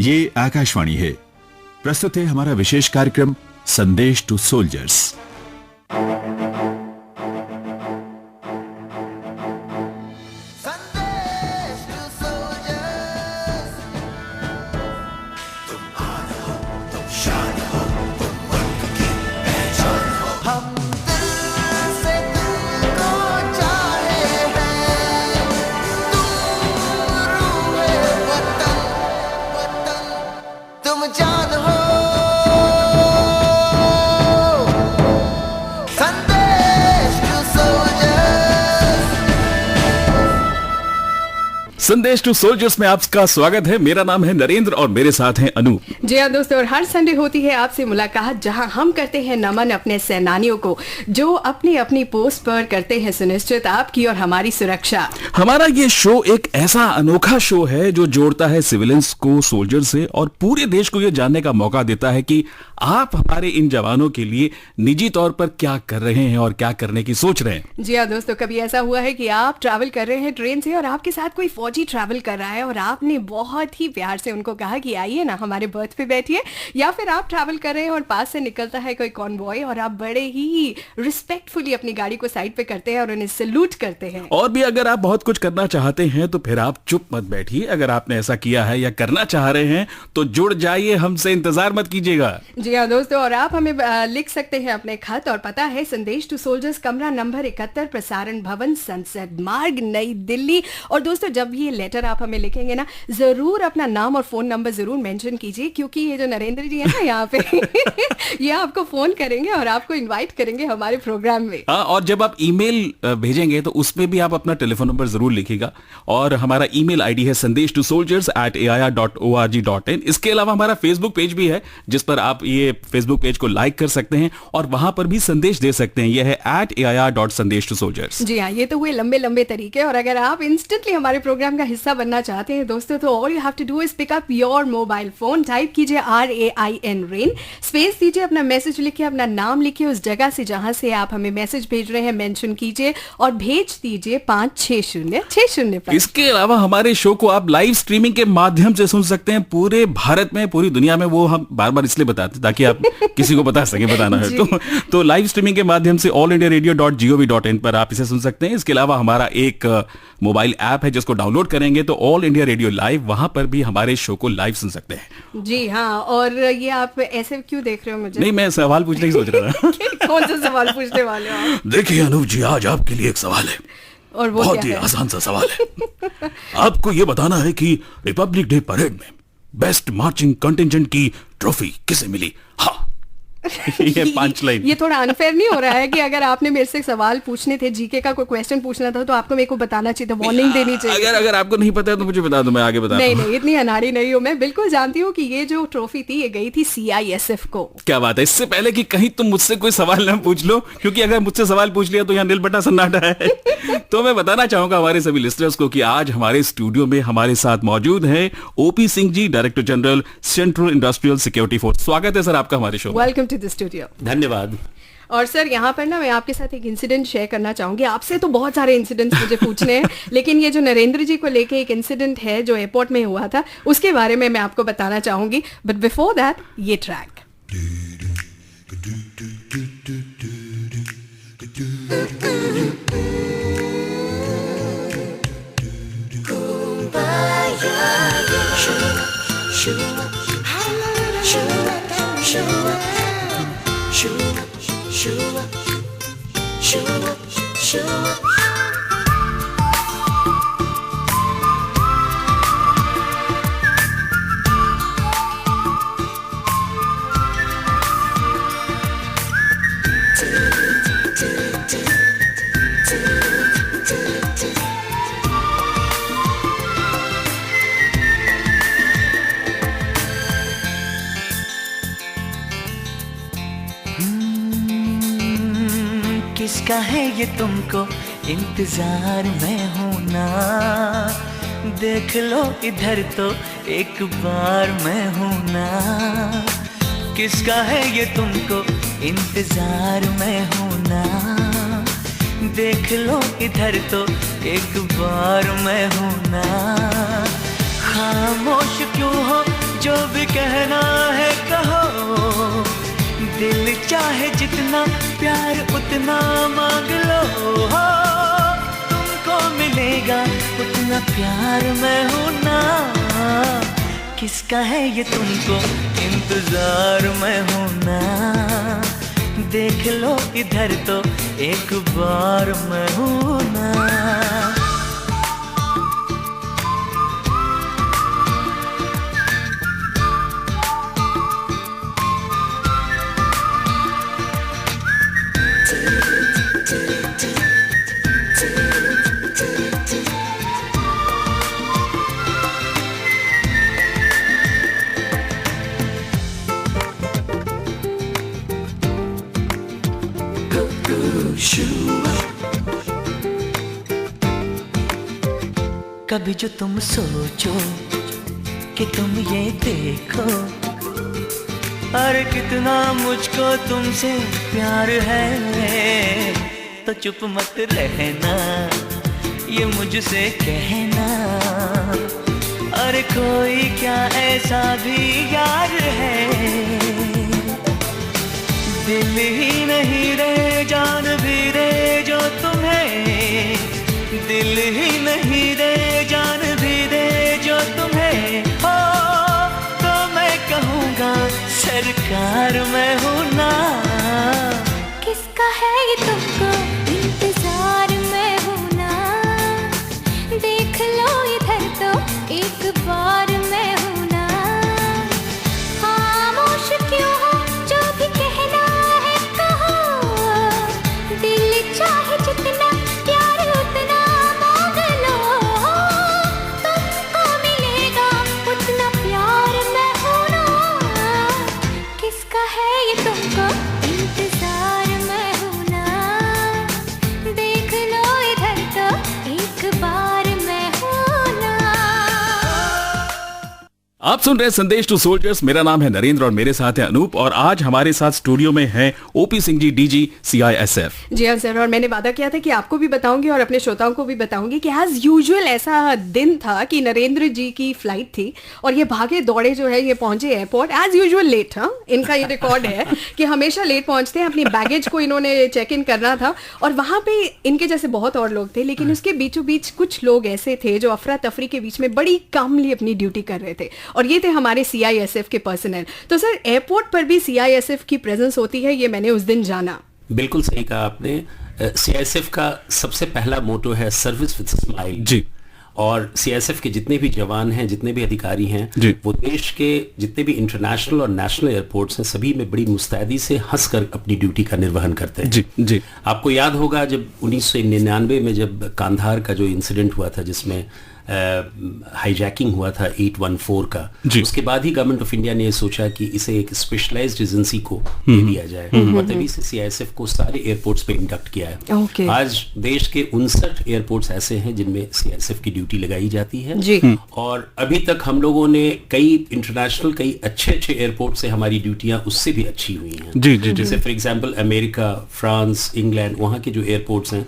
ये आकाशवाणी है। प्रस्तुत है हमारा विशेष कार्यक्रम संदेश टू सोल्जर्स। संदेश टू सोल्जर्स में आपका स्वागत है। मेरा नाम है नरेंद्र और मेरे साथ हैं अनूप। जी हाँ दोस्तों, और हर संडे होती है आपसे मुलाकात, जहां हम करते हैं नमन अपने सेनानियों को जो अपनी अपनी पोस्ट पर करते हैं सुनिश्चित आपकी और हमारी सुरक्षा। हमारा ये शो एक ऐसा अनोखा शो है जो जोड़ता है सिविलियंस को सोल्जर से और पूरे देश को ये जानने का मौका देता है कि आप हमारे इन जवानों के लिए निजी तौर पर क्या कर रहे हैं और क्या करने की सोच रहे हैं। जी हाँ दोस्तों, कभी ऐसा हुआ है कि आप ट्रैवल कर रहे हैं ट्रेन से और आपके साथ कोई फौजी ट्रैवल कर रहा है और आपने बहुत ही प्यार से उनको कहा कि आइए ना हमारे बर्थ पे बैठिए, या फिर आप ट्रैवल कर रहे हैं और पास से निकलता है कोई कॉन्वॉय और आप बड़े ही रिस्पेक्टफुली अपनी गाड़ी को साइड पे करते हैं और उन्हें सैल्यूट करते हैं। और भी अगर आप बहुत कुछ करना चाहते हैं तो फिर आप चुप मत बैठिए। अगर आपने ऐसा किया है या करना चाह रहे हैं तो जुड़ जाइए हमसे, इंतजार मत कीजिएगा। जी हाँ दोस्तों, और आप हमें लिख सकते हैं अपने खत, और पता है संदेश टू सोल्जर्स, कमरा नंबर 71, प्रसारण भवन, संसद मार्ग, नई दिल्ली। और दोस्तों जब ये लेटर आप हमें लिखेंगे ना, जरूर अपना नाम और फोन नंबर जरूर मेंशन कीजिए, क्योंकि ये जो नरेंद्र जी है ना यहाँ पे ये आपको फोन करेंगे और आपको इनवाइट करेंगे हमारे प्रोग्राम में। हाँ, और जब आप ईमेल भेजेंगे तो उसमें भी आप अपना टेलीफोन नंबर जरूर लिखिएगा। और हमारा ईमेल आईडी है sandesh2soldiers@air.org.in। इसके अलावा हमारा फेसबुक पेज भी है जिस पर आप ये फेसबुक पेज को लाइक कर सकते हैं और वहां पर भी संदेश दे सकते हैं। यह है @air.sandesh2soldiers। जी हाँ, ये तो हुए लंबे लंबे तरीके। और अगर आप इंस्टेंटली हमारे प्रोग्राम का हिस्सा बनना चाहते हैं दोस्तों, तो all you have to do is pick up your mobile phone, type कीजिए RAIN रेन, स्पेस दीजिए, अपना मैसेज लिखिए, अपना नाम लिखिए, उस जगह से जहां से आप हमें मैसेज भेज रहे हैं मेंशन कीजिए और भेज दीजिए 56060 पर। इसके अलावा हमारे शो को आप लाइव स्ट्रीमिंग के माध्यम से सुन सकते हैं पूरे भारत में, पूरी दुनिया में। वो हम बार बार इसलिए बताते हैं ताकि आप किसी को बता सके, बताना है तो लाइव स्ट्रीमिंग के माध्यम से allindiaradio.gov.in पर आप इसे सुन सकते हैं। इसके अलावा हमारा एक मोबाइल ऐप है जिसको डाउनलोड करेंगे तो ऑल इंडिया रेडियो लाइव, वहां पर भी हमारे शो को लाइव सुन सकते हैं। जी हाँ, और ये आप ऐसे क्यों देख रहे हो मुझे? नहीं, मैं सवाल पूछने की सोच रहा था। कौन सा सवाल पूछने वाले हो आप? देखिए अनूप जी, आज आपके लिए एक सवाल है और वो बहुत ही आसान सा सवाल है। आपको ये बताना है कि रिपब्लिक डे परेड में बेस्ट मार्चिंग कंटिंजेंट की ट्रॉफी किसे मिली। हाँ, ये 5 लाइन। ये थोड़ा अनफेयर नहीं हो रहा है कि अगर आपने मेरे से सवाल पूछने थे, जीके का कोई क्वेश्चन पूछना था, तो आपको मेरे को बताना चाहिए था, वार्निंग देनी चाहिए। अगर आपको नहीं पता है तो मुझे बता दो, मैं आगे बता दूं। नहीं, इतनी अनाड़ी नहीं हूं मैं, बिल्कुल जानती हूँ कि ये जो ट्रॉफी थी ये गई थी CISF को। क्या बात है। इससे पहले कि कहीं तुम मुझसे कोई सवाल ना पूछ लो, क्योंकि अगर मुझसे सवाल पूछ लिया तो यहाँ नील बटा सन्नाटा है। तो मैं बताना चाहूंगा हमारे सभी लिस्टनर्स को कि आज हमारे स्टूडियो में हमारे साथ मौजूद है OP Singh ji, director general central industrial security force. स्वागत है सर आपका हमारे show. Welcome to the studio. धन्यवाद। और सर यहाँ पर ना मैं आपके साथ एक इंसिडेंट शेयर करना चाहूंगी। आपसे तो बहुत सारे इंसिडेंट्स मुझे पूछने हैं, लेकिन ये जो नरेंद्र जी को लेके एक इंसिडेंट है जो एयरपोर्ट में हुआ था, उसके बारे में मैं आपको बताना चाहूंगी। बट बिफोर दैट ये ट्रैक। किसका है ये तुमको इंतजार में हूं ना, देख लो इधर तो एक बार मैं हूं ना। किसका है ये तुमको इंतजार में हूं ना, देख लो इधर तो एक बार मैं हूं ना। खामोश क्यों हो जो कहना है कहो, दिल चाहे जितना प्यार उतना मांग लो, हो तुमको मिलेगा उतना प्यार मैं हूं ना। किसका है ये तुमको इंतजार मैं हूं ना, देख लो इधर तो एक बार मैं हूं ना। कभी जो तुम सोचो कि तुम ये देखो, अरे कितना मुझको तुमसे प्यार है, तो चुप मत रहना ये मुझसे कहना, अरे कोई क्या ऐसा भी यार है, दिल ही नहीं रे जान भी रे जो तुम्हें, दिल ही नहीं रे जान भी रे जो तुम्हें, हो तो मैं कहूँगा सरकार मैं हूँ ना। किसका है ये तुमको इंतजार मैं हूँ ना, देख लो इधर तो एक बार मैं हूँ ना। खामोश क्यों हो जो भी कहना है कहो, दिल चाहे जितना प्यार उतना मांग लो, तुमको मिलेगा उतना प्यार मैं हूँ ना। किसका है ये तुमको इंतजार मैं हूँ ना, देख लो इधर तो एक बार मैं हूँ ना। आप सुन रहे हैं संदेश टू सोल्जर्स। मेरा नाम है नरेंद्र और मेरे साथ है अनूप, और आज हमारे साथ स्टूडियो में है OP Singh ji, DG CISF। जी हाँ सर, और मैंने वादा किया था कि आपको भी बताऊंगी और अपने श्रोताओं को भी बताऊंगी कि एज यूजुअल ऐसा दिन था कि नरेंद्र जी की फ्लाइट थी और ये भागे दौड़े जो है ये पहुंचे एयरपोर्ट एज यूजुअल लेट। हाँ, इनका ये रिकॉर्ड है कि हमेशा लेट पहुंचते हैं। अपनी बैगेज को इन्होंने चेक इन करना था और वहां पे इनके जैसे बहुत और लोग थे, लेकिन उसके बीचों बीच कुछ लोग ऐसे थे जो अफरा तफरी के बीच में बड़ी कामली अपनी ड्यूटी कर रहे थे, और ये थे हमारे CISF के पर्सनल। तो सर, एयरपोर्ट पर भी CISF की प्रेजेंस होती है, ये मैंने उस दिन जाना। बिल्कुल सही कहा आपने। CISF का सबसे पहला मोटो है सर्विस विद स्माइल जी। और CISF के जितने भी जवान हैं, जितने भी अधिकारी हैं, जी। वो देश के जितने भी इंटरनेशनल और नेशनल एयरपोर्ट्स हैं, सभी में बड़ी मुस्तैदी से हंसकर अपनी ड्यूटी का निर्वहन करते हैं। जी जी। आपको याद होगा जब 1999 में जब कांधार का जो इंसिडेंट हुआ था, जिसमें हाईजैकिंग हुआ था 814 का, उसके बाद ही गवर्नमेंट ऑफ इंडिया ने ये सोचा कि इसे एक स्पेशलाइज्ड एजेंसी को दे दिया जाए, और तभी से CISF को सारे एयरपोर्ट्स पे इंडक्ट किया है। Okay. आज देश के 59 एयरपोर्ट्स ऐसे हैं जिनमें CISF की ड्यूटी लगाई जाती है जी। और अभी तक हम लोगों ने कई इंटरनेशनल, कई अच्छे अच्छे एयरपोर्ट से हमारी ड्यूटियां उससे भी अच्छी हुई हैं। जी जी जी। जैसे for example America, France, England, वहाँ के जो एयरपोर्ट्स हैं,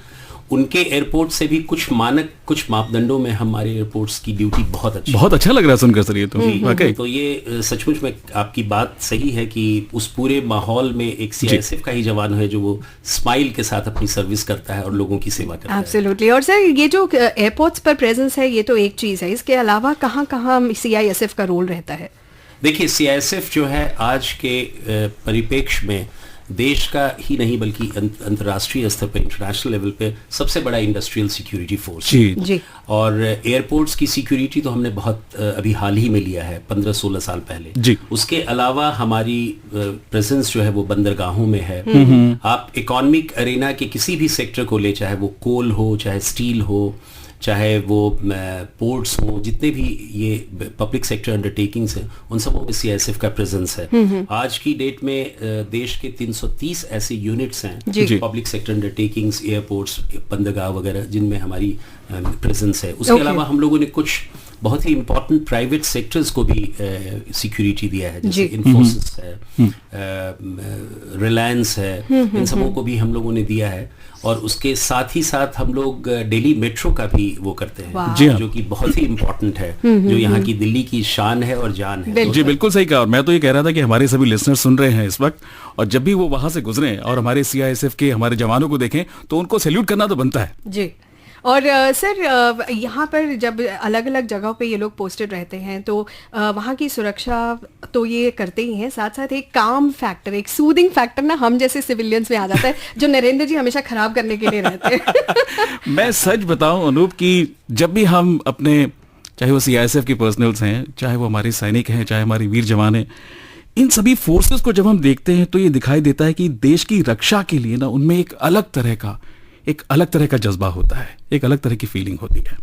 उनके एयरपोर्ट से भी कुछ मानक, कुछ मापदंडों में हमारे एयरपोर्ट्स की ड्यूटी बहुत अच्छी। बहुत अच्छा लग रहा है सुनकर सर, ये तो वाकई। तो ये सचमुच में आपकी बात सही है कि उस पूरे माहौल में एक CISF का ही जवान है जो वो स्माइल के साथ अपनी सर्विस करता है और लोगों की सेवा करता है। एब्सोल्युटली। और सर, ये जो एयरपोर्ट्स पर प्रेजेंस है ये तो एक चीज है, इसके अलावा कहाँ कहाँ CISF का रोल रहता है? देखिए, CISF जो है आज के परिप्रेक्ष्य में देश का ही नहीं बल्कि अंतर्राष्ट्रीय स्तर पर, इंटरनेशनल लेवल पे सबसे बड़ा इंडस्ट्रियल सिक्योरिटी फोर्स जी जी। और एयरपोर्ट्स की सिक्योरिटी तो हमने बहुत अभी हाल ही में लिया है, 15-16 साल पहले जी। उसके अलावा हमारी प्रेजेंस जो है वो बंदरगाहों में है। आप इकोनॉमिक अरेना के किसी भी सेक्टर को ले, चाहे वो कोल हो, चाहे स्टील हो, चाहे वो पोर्ट्स हो, जितने भी ये पब्लिक सेक्टर अंडरटेकिंग्स हैं, उन सबों में CISF का प्रेजेंस है। आज की डेट में देश के 330 ऐसे यूनिट्स हैं, पब्लिक सेक्टर अंडरटेकिंग्स, एयरपोर्ट्स, बंदरगाह वगैरह, जिनमें हमारी प्रेजेंस है। उसके अलावा हम लोगों ने कुछ बहुत ही इंपॉर्टेंट प्राइवेट सेक्टर्स को भी सिक्योरिटी दिया है, जैसे जी। इन्फोसिस है, रिलायंस है, इन सबों को भी हम लोगों ने दिया है। और उसके साथ ही साथ हम लोग दिल्ली मेट्रो का भी वो करते वाह। हैं, जी हाँ। जो कि बहुत ही इम्पोर्टेंट है, जो यहाँ की दिल्ली की शान है और जान है। बिल्कुल। जी बिल्कुल सही कहा। और मैं तो ये कह रहा था कि हमारे सभी लिसनर सुन रहे हैं इस वक्त, और जब भी वो वहां से गुजरे और हमारे सीआईएसएफ के हमारे जवानों को देखें तो उनको सैल्यूट करना तो बनता है। जी। और सर यहाँ पर जब अलग अलग जगहों पे ये लोग पोस्टेड रहते हैं तो वहाँ की सुरक्षा तो ये करते ही हैं, साथ साथ एक काम फैक्टर, एक सूदिंग फैक्टर ना हम जैसे सिविलियंस में आ जाता है, जो नरेंद्र जी हमेशा खराब करने के लिए रहते हैं। मैं सच बताऊं अनूप कि जब भी हम अपने, चाहे वो सीआईएसएफ के पर्सनल्स हैं, चाहे वो हमारे सैनिक हैं, चाहे हमारे वीर जवान हैं, इन सभी फोर्सेस को जब हम देखते हैं तो ये दिखाई देता है कि देश की रक्षा के लिए ना उनमें एक अलग तरह का जज्बा होता है, एक अलग तरह की फीलिंग होती है।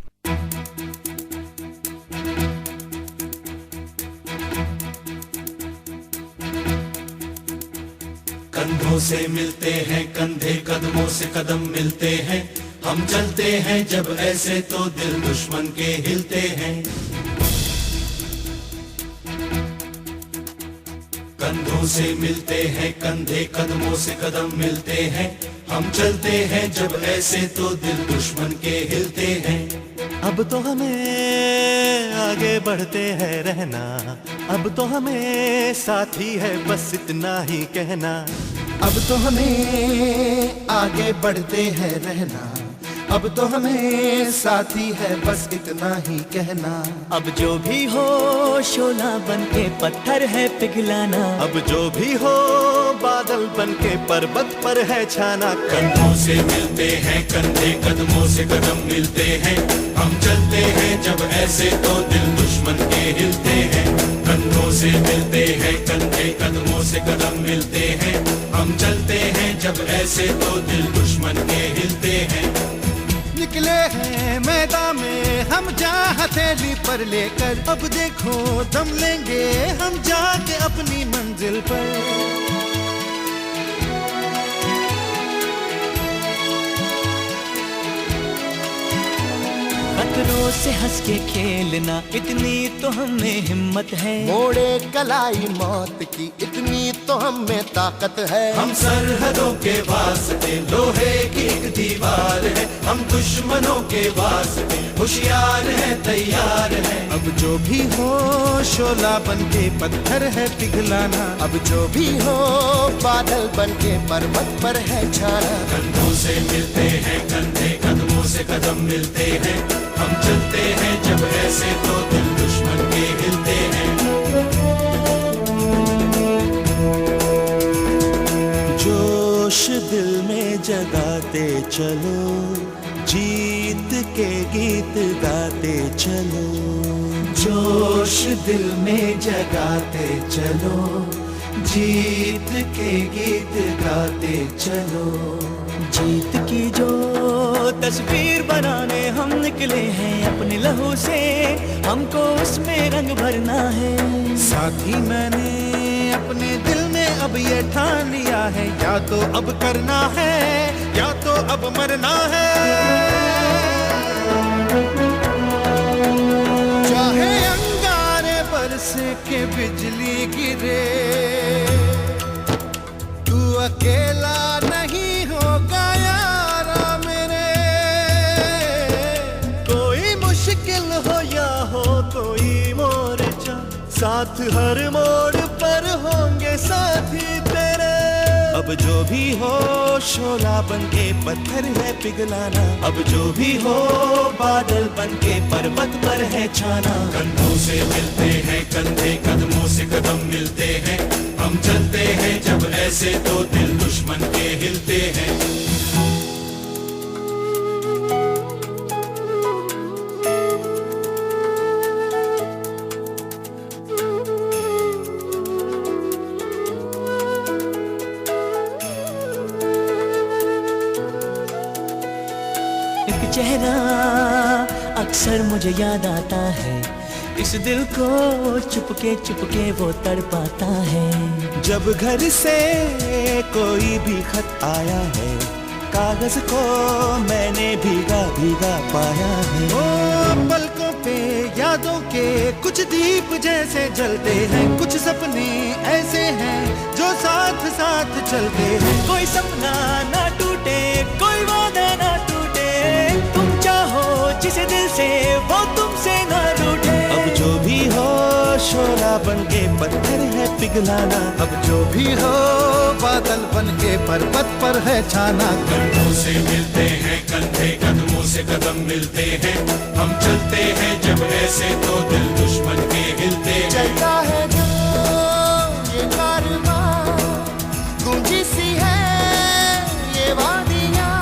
कंधों से मिलते हैं कंधे, कदमों से कदम मिलते हैं, हम चलते हैं जब ऐसे तो दिल दुश्मन के हिलते हैं। कंधों से मिलते हैं कंधे, कदमों से कदम मिलते हैं, हम चलते हैं जब ऐसे तो दिल दुश्मन के हिलते हैं। अब तो हमें आगे बढ़ते हैं रहना, अब तो हमें साथी है बस इतना ही कहना। अब तो हमें आगे बढ़ते हैं रहना, अब तो हमें साथी है बस इतना ही कहना। अब जो भी हो शोला बन के पत्थर है पिघलाना, अब जो भी हो बादल बन के पर्वत पर है छाना। कंधों से मिलते हैं कंधे, कदमों से कदम मिलते हैं, हम चलते हैं जब ऐसे तो दिल दुश्मन के हिलते हैं। कंधों से मिलते हैं कंधे, कदमों से कदम मिलते हैं, हम चलते हैं जब ऐसे तो दिल दुश्मन के हिलते हैं। निकले हैं मैदान में हम जा हथेली पर लेकर, अब देखो दम लेंगे हम जाके अपनी मंजिल पर। खतरों से हंस के खेलना इतनी तो हमें हिम्मत है, मोड़े कलाई मौत की इतनी तो हमें ताकत है। हम सरहदों के वास्ते लोहे की एक दीवार है, हम दुश्मनों के वास्ते होशियार है तैयार है। अब जो भी हो शोला बन के पत्थर है पिघलाना, अब जो भी हो बादल बन के पर्वत पर है छाना। कंधों से मिलते हैं कंधे, कदमों से कदम मिलते हैं, हम चलते हैं जब ऐसे तो दिल दुश्मन के हिलते हैं। जोश दिल में जगाते चलो, जीत के गीत गाते चलो। जोश दिल में जगाते चलो, जीत के गीत गाते चलो। जीत की जो तस्वीर बनाने हम निकले हैं अपने लहू से, हमको उसमें रंग भरना है। साथी मैंने अपने दिल में अब ये ठान लिया है, या तो अब करना है या तो अब मरना है। चाहे अंगारे बरसे के बिजली गिरे, तू अकेला नहीं होगा यारा मेरे। कोई मुश्किल हो या हो कोई मोर्चा, साथ हर मोड़ पर होंगे साथी तेरे। अब जो भी हो शोला बन के पत्थर है पिघलाना, अब जो भी हो बादल बन के पर्वत पर है छाना। कंधों से मिलते हैं कंधे, कदमों से कदम मिलते हैं, हम चलते हैं जब ऐसे तो दिल दुश्मन के हिलते हैं। एक चेहरा अक्सर मुझे याद आता है, इस दिल को चुपके वो तड़पाता है। जब घर से कोई भी खत आया है, कागज को मैंने भीगा भीगा पाया है। ओ पलकों पे यादों के कुछ दीप जैसे जलते हैं, कुछ सपने ऐसे हैं जो साथ साथ चलते हैं। कोई सपना ना टूटे, कोई वादा ना टूटे, तुम चाहो जिसे दिल से वो तुमसे ना रूठे। अब जो भी हो शोला बन के पत्थर है पिघलाना, अब जो भी हो बादल बन के पर्वत पर है छाना। कंधों से मिलते हैं कंधे, कदमों से कदम मिलते हैं, हम चलते हैं जब ऐसे तो दिल दुश्मन के हिलते हैं। चलता है जो ये कारवां, गूंजी सी है ये वादियां,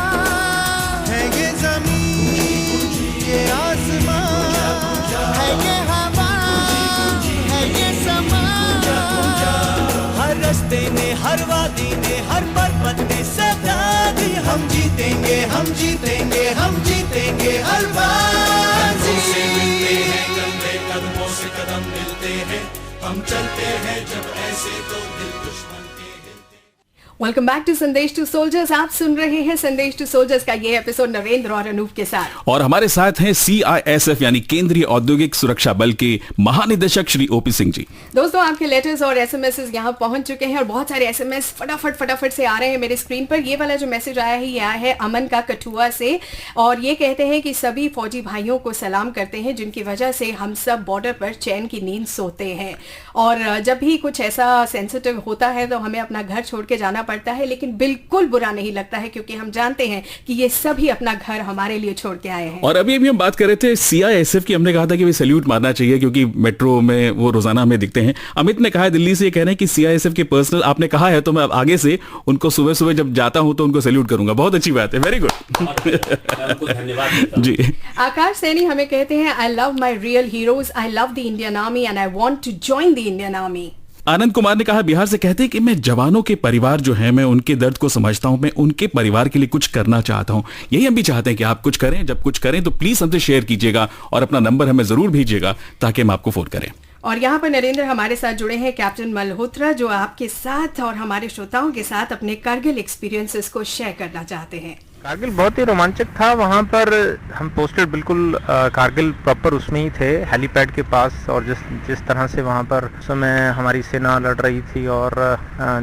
है ये ज़मीन ये आसमां, है ये हवा है ये समा। हर रास्ते ने, हर वादी ने, हर पर्वत ने सदा दी, हम जीतेंगे हम जीतेंगे हम जीतेंगे हर बाजी। कंधों से मिलते हैं कंधे, कदमों से कदम मिलते हैं, हम चलते हैं जब ऐसे तो दिल दुश्मन के हिलते हैं। वेलकम बैक टू संदेश टू सोल्जर्स। आप सुन रहे हैं संदेश टू सोल्जर्स का ये एपिसोड नरेंद्र और अनूप के साथ। और हमारे साथ हैं CISF यानी केंद्रीय औद्योगिक सुरक्षा बल के महानिदेशक श्री OP सिंह जी। दोस्तों, आपके लेटर्स और SMS यहाँ पहुंच चुके हैं और बहुत सारे SMS फटाफट से आ रहे हैं मेरे स्क्रीन पर। ये वाला जो मैसेज आया है ये आया है अमन का कठुआ से, और ये कहते हैं कि सभी फौजी भाइयों को सलाम करते हैं जिनकी वजह से हम सब बॉर्डर पर चैन की नींद सोते हैं, और जब भी कुछ ऐसा सेंसिटिव होता है तो हमें अपना घर छोड़ के जाना पड़ता है, लेकिन बिल्कुल बुरा नहीं लगता है क्योंकि हम जानते हैं कि ये सभी अपना घर हमारे लिए छोड़ के आए हैं। और अभी हम बात कर रहे थे CISF की, हमने कहा था कि वे सैल्यूट मारना चाहिए क्योंकि मेट्रो में वो रोजाना हमें दिखते हैं। अमित ने कहा है दिल्ली से, ये कह रहे हैं कि CISF के पर्सनल आपने कहा है तो मैं अब आगे से उनको सुबह सुबह जब जाता हूं तो उनको सैल्यूट करूंगा। बहुत अच्छी बात है, वेरी गुड। धन्यवाद देता हूं। जी, आकाश सैनी हमें कहते हैं I love my real heroes, I love the Indian army and I want to join the Indian army. Anand Kumar ने कहा बिहार से, कहते हैं कि मैं जवानों के परिवार जो है मैं उनके दर्द को समझता हूं, मैं उनके परिवार के लिए कुछ करना चाहता हूं। यही हम भी चाहते हैं कि आप कुछ करें, जब कुछ करें तो प्लीज हमसे शेयर कीजिएगा और अपना नंबर हमें जरूर भेजिएगा ताकि हम आपको फोन करें। और यहाँ पर नरेंद्र हमारे साथ जुड़े हैं कैप्टन मल्होत्रा, जो आपके साथ और हमारे श्रोताओं के साथ अपने कारगिल एक्सपीरियंसेस को शेयर करना चाहते हैं। कारगिल बहुत ही रोमांचक था। वहाँ पर हम पोस्टेड बिल्कुल कारगिल प्रॉपर उसमें ही थे, हेलीपैड के पास, और जिस तरह से वहाँ पर उस समय हमारी सेना लड़ रही थी और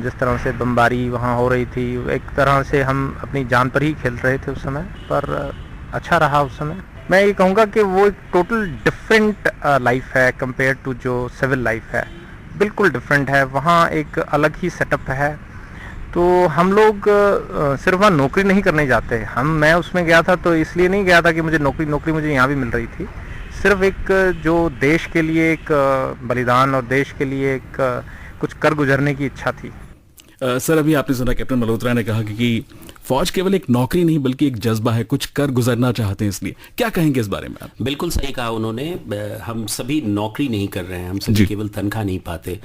जिस तरह से बमबारी वहाँ हो रही थी, एक तरह से हम अपनी जान पर ही खेल रहे थे उस समय पर। अच्छा रहा उस समय। मैं ये कहूँगा कि वो एक टोटल डिफरेंट लाइफ है कंपेयर टू जो सिविल लाइफ है, बिल्कुल डिफरेंट है। वहाँ एक अलग ही सेटअप है। तो हम लोग सिर्फ वहाँ नौकरी नहीं करने जाते। मैं उसमें गया था तो इसलिए नहीं गया था कि मुझे नौकरी मुझे यहाँ भी मिल रही थी। सिर्फ एक जो देश के लिए एक बलिदान और देश के लिए एक कुछ कर गुजरने की इच्छा थी। सर, अभी आपने सुना कैप्टन मल्होत्रा ने कहा कि फौज केवल एक नौकरी नहीं बल्कि एक जज्बा है, कुछ कर गुजरना चाहते हैं, इसलिए क्या कहेंगे इस बारे में आप? बिल्कुल सही कहा उन्होंने। हम सभी नौकरी नहीं कर रहे हैं, हम सभी केवल तनख्वाह नहीं पाते।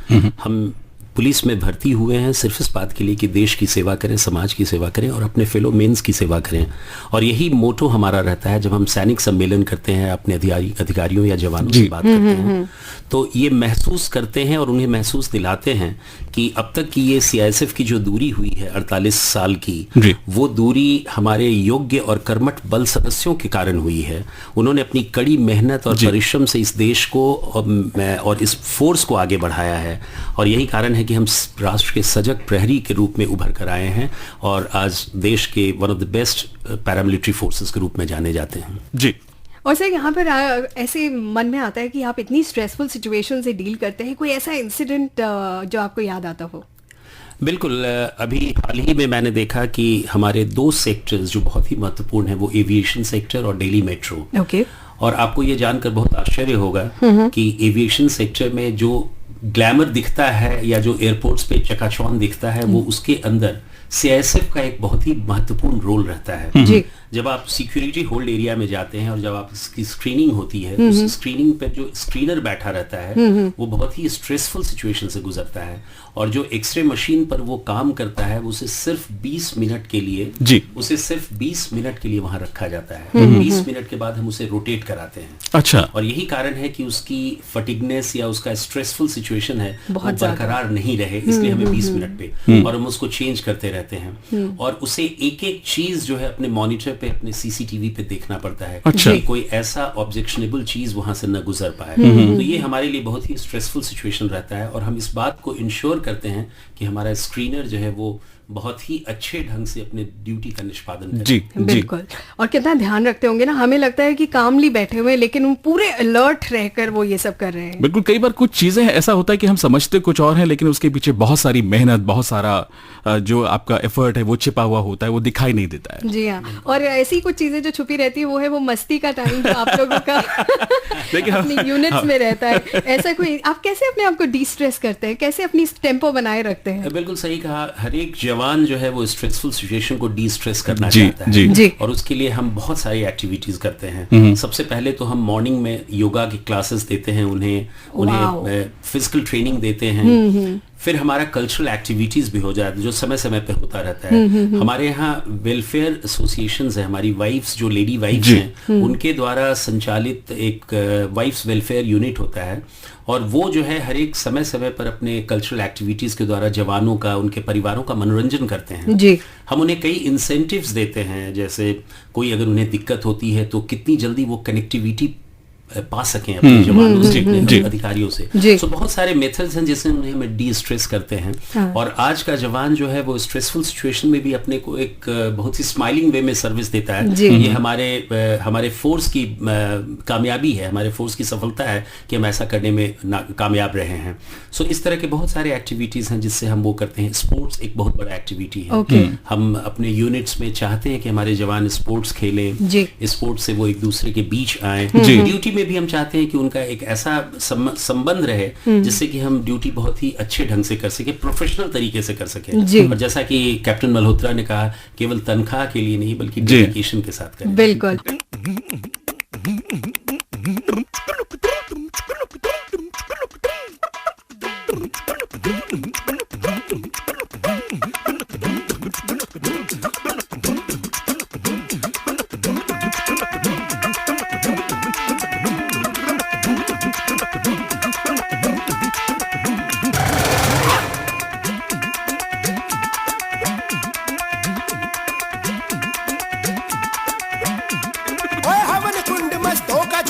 हम पुलिस में भर्ती हुए हैं सिर्फ इस बात के लिए कि देश की सेवा करें, समाज की सेवा करें और अपने फेलो मेंस की सेवा करें। और यही मोटो हमारा रहता है जब हम सैनिक सम्मेलन करते हैं, अपने अधिकारियों या जवानों से बात करते हैं तो ये महसूस करते हैं और उन्हें महसूस दिलाते हैं कि अब तक की ये CISF की जो दूरी हुई है 48 साल की, वो दूरी हमारे योग्य और कर्मठ बल सदस्यों के कारण हुई है। उन्होंने अपनी कड़ी मेहनत और परिश्रम से इस देश को और इस फोर्स को आगे बढ़ाया है, और यही कारण है कि हम राष्ट्र के सजग प्रहरी के रूप में उभर कर आए हैं और आज देश के one of the best paramilitary forces के रूप में जाने जाते हैं। जी। और सर, यहाँ पर ऐसे मन में आता है कि आप इतनी स्ट्रेसफुल सिचुएशन से डील करते हैं, कोई ऐसा इंसिडेंट जो आपको याद आता हो? बिल्कुल। अभी हाल ही में मैंने देखा कि हमारे 2 सेक्टर्स जो बहुत ही महत्वपूर्ण है, वो एविएशन सेक्टर और दिल्ली मेट्रो। ओके। और आपको ये जानकर बहुत आश्चर्य होगा कि एविएशन सेक्टर में जो ग्लैमर दिखता है या जो एयरपोर्ट्स पे चकाचौंध दिखता है, वो उसके अंदर CISF का एक बहुत ही महत्वपूर्ण रोल रहता है। जी। जब आप सिक्योरिटी होल्ड एरिया में जाते हैं और जब आप इसकी स्क्रीनिंग होती है तो उस स्क्रीनिंग पे जो स्क्रीनर बैठा रहता है वो बहुत ही स्ट्रेसफुल सिचुएशन से गुजरता है, और जो एक्सरे मशीन पर वो काम करता है उसे सिर्फ 20 मिनट के लिए वहां रखा जाता है। 20 मिनट के बाद हम उसे रोटेट कराते हैं। अच्छा। और यही कारण है कि उसकी फटिगनेस या उसका स्ट्रेसफुल सिचुएशन है वो बरकरार नहीं रहे, इसलिए हमें 20 मिनट पे और हम उसको चेंज करते रहते हैं। और उसे एक एक चीज जो है अपने मॉनिटर पे अपने सीसीटीवी पे देखना पड़ता है अच्छा। कि कोई ऐसा ऑब्जेक्शनेबल चीज वहां से न गुजर पाए। तो ये हमारे लिए बहुत ही स्ट्रेसफुल सिचुएशन रहता है, और हम इस बात को इंश्योर करते हैं कि हमारा स्क्रीनर जो है वो बहुत ही अच्छे ढंग से अपने ड्यूटी का निष्पादन करे। जी जी बिल्कुल। और कितना ध्यान रखते होंगे ना, हमें लगता है कि कामली बैठे हुए हैं, लेकिन वो पूरे अलर्ट रहकर वो ये सब कर रहे हैं। बिल्कुल। कई बार कुछ चीजें ऐसा होता है कि हम समझते कुछ और हैं, लेकिन उसके पीछे बहुत सारी मेहनत, बहुत सारा जो आपका एफर्ट है वो छिपा हुआ होता है, वो दिखाई नहीं देता है। जी हाँ। और ऐसी कुछ चीजें जो छुपी रहती है वो है वो मस्ती का टाइम जो आप लोगों का देखिए, हम- अपनी यूनिट्स में रहता है। ऐसा कोई, आप कैसे अपने आप को डी स्ट्रेस करते हैं, कैसे अपनी टेम्पो बनाए रखते हैं? बिल्कुल सही कहा। हर एक जवान जो है वो स्ट्रेसफुल सिचुएशन को डी स्ट्रेस करना जी, चाहता है। जी। जी। और उसके लिए हम बहुत सारी एक्टिविटीज करते हैं। सबसे पहले तो हम मॉर्निंग में योगा की क्लासेस देते हैं उन्हें वाओ। फिजिकल ट्रेनिंग देते हैं। फिर हमारा कल्चरल एक्टिविटीज भी हो जाता है जो समय समय पे होता रहता है। हमारे यहाँ वेलफेयर एसोसिएशंस है, हमारी वाइफ्स जो लेडी वाइफ्स जी। हैं उनके द्वारा संचालित एक वाइफ्स वेलफेयर यूनिट होता है, और वो जो है हर एक समय समय पर अपने कल्चरल एक्टिविटीज के द्वारा जवानों का, उनके परिवारों का मनोरंजन करते हैं। जी। हम उन्हें कई इंसेंटिव्स देते हैं, जैसे कोई अगर उन्हें दिक्कत होती है तो कितनी जल्दी वो कनेक्टिविटी पा सकें अपने जवानों से, अपने अधिकारियों से। जी। सो बहुत सारे मेथड्स हैं जिससे उन्हें हम डी स्ट्रेस करते हैं। हाँ। और आज का जवान जो है वो स्ट्रेसफुल सिचुएशन में भी अपने को एक बहुत ही स्माइलिंग वे में सर्विस देता है। जी। ये हमारे फोर्स की कामयाबी है, हमारे फोर्स की सफलता है कि हम ऐसा करने में कामयाब रहे हैं। सो इस तरह के बहुत सारे एक्टिविटीज हैं जिससे हम वो करते हैं। स्पोर्ट्स एक बहुत बड़ा एक्टिविटी है। ओके। हम अपने यूनिट्स में चाहते हैं कि हमारे जवान स्पोर्ट्स खेलें, जी। स्पोर्ट्स से वो एक दूसरे के बीच आए। जी। ड्यूटी में भी हम चाहते हैं कि उनका एक ऐसा संबंध रहे जिससे कि हम ड्यूटी बहुत ही अच्छे ढंग से कर सके, प्रोफेशनल तरीके से कर सके। जी। और जैसा कि कैप्टन मल्होत्रा ने कहा, केवल तनख्वाह के लिए नहीं बल्कि जी। डेडिकेशन के साथ करें। बिल्कुल। ओए हवन कुंड मस्तों का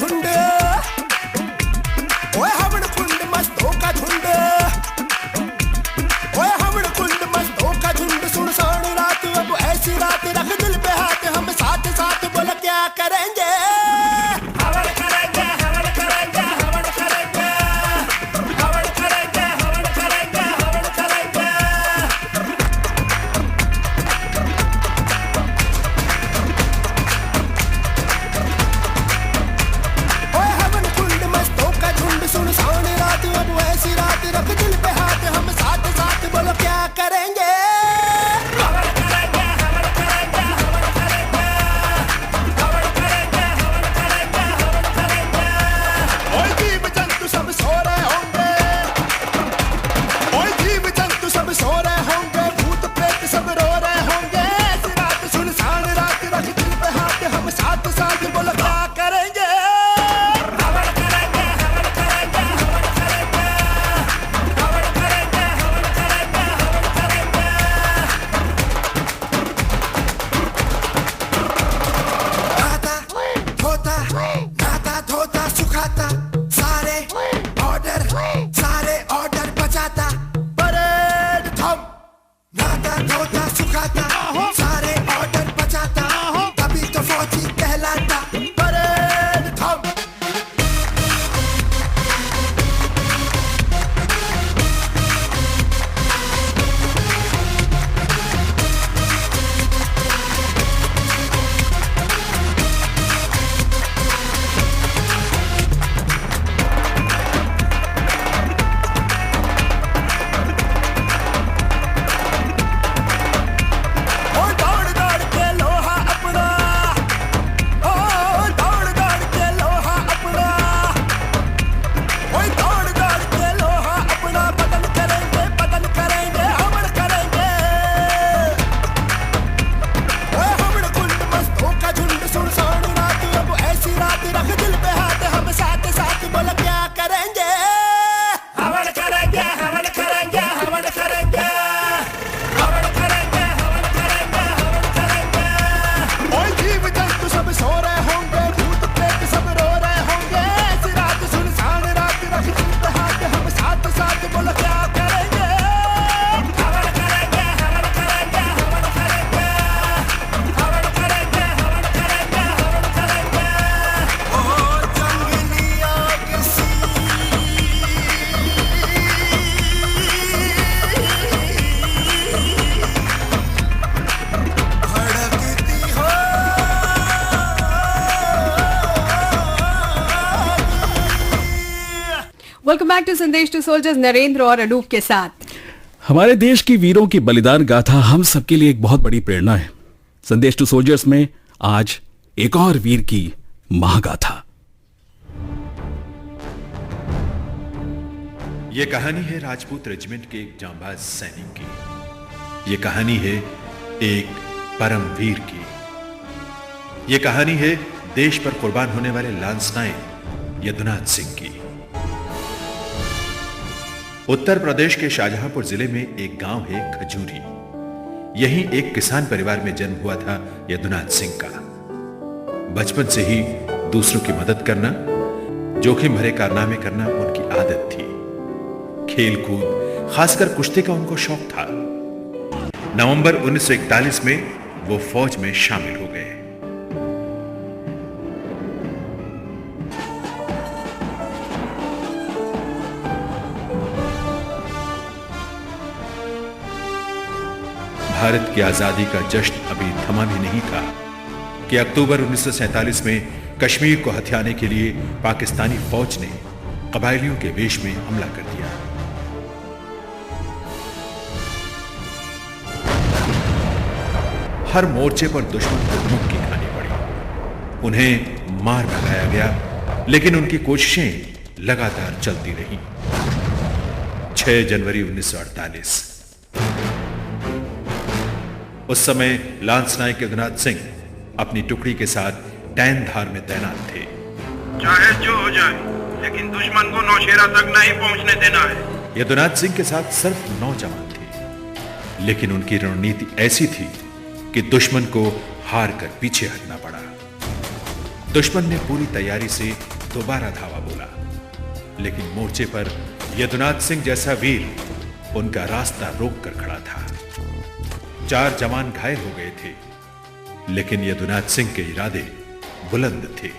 वेलकम बैक टू संदेश टू सोल्जर्स, नरेंद्र और अनूप के साथ। हमारे देश की वीरों की बलिदान गाथा हम सबके लिए एक बहुत बड़ी प्रेरणा है। संदेश टू सोल्जर्स में आज एक और वीर की महागाथा। ये कहानी है राजपूत रेजिमेंट के एक जांबाज सैनिक की। ये कहानी है एक परम वीर की। ये कहानी है देश पर कुर्बान होने वाले लांस नायक यदुनाथ सिंह की। उत्तर प्रदेश के शाहजहांपुर जिले में एक गांव है खजूरी। यहीं एक किसान परिवार में जन्म हुआ था यदुनाथ सिंह का। बचपन से ही दूसरों की मदद करना, जोखिम भरे कारनामे करना उनकी आदत थी। खेल कूद, खासकर कुश्ती का उनको शौक था। नवंबर 1941 में वो फौज में शामिल हो गए। भारत की आजादी का जश्न अभी थमा भी नहीं था कि अक्टूबर 1947 में कश्मीर को हथियाने के लिए पाकिस्तानी फौज ने कबायलियों के वेश में हमला कर दिया। हर मोर्चे पर दुश्मन को मुक्की खानी पड़ी। उन्हें मार भगाया गया, लेकिन उनकी कोशिशें लगातार चलती रहीं। 6 जनवरी 1948 उस समय लांस नायक यदुनाथ सिंह अपनी टुकड़ी के साथ टैन धार में तैनात थे। चाहे जो हो जाए, लेकिन दुश्मन को नौशेरा तक नहीं पहुंचने देना है। यदुनाथ सिंह के साथ सिर्फ 9 जवान थे, लेकिन उनकी रणनीति ऐसी थी कि दुश्मन को हार कर पीछे हटना पड़ा। दुश्मन ने पूरी तैयारी से दोबारा धावा बोला, लेकिन मोर्चे पर यदुनाथ सिंह जैसा वीर उनका रास्ता रोक कर खड़ा था। 4 जवान घायल हो गए थे, लेकिन यदुनाथ सिंह के इरादे बुलंद थे।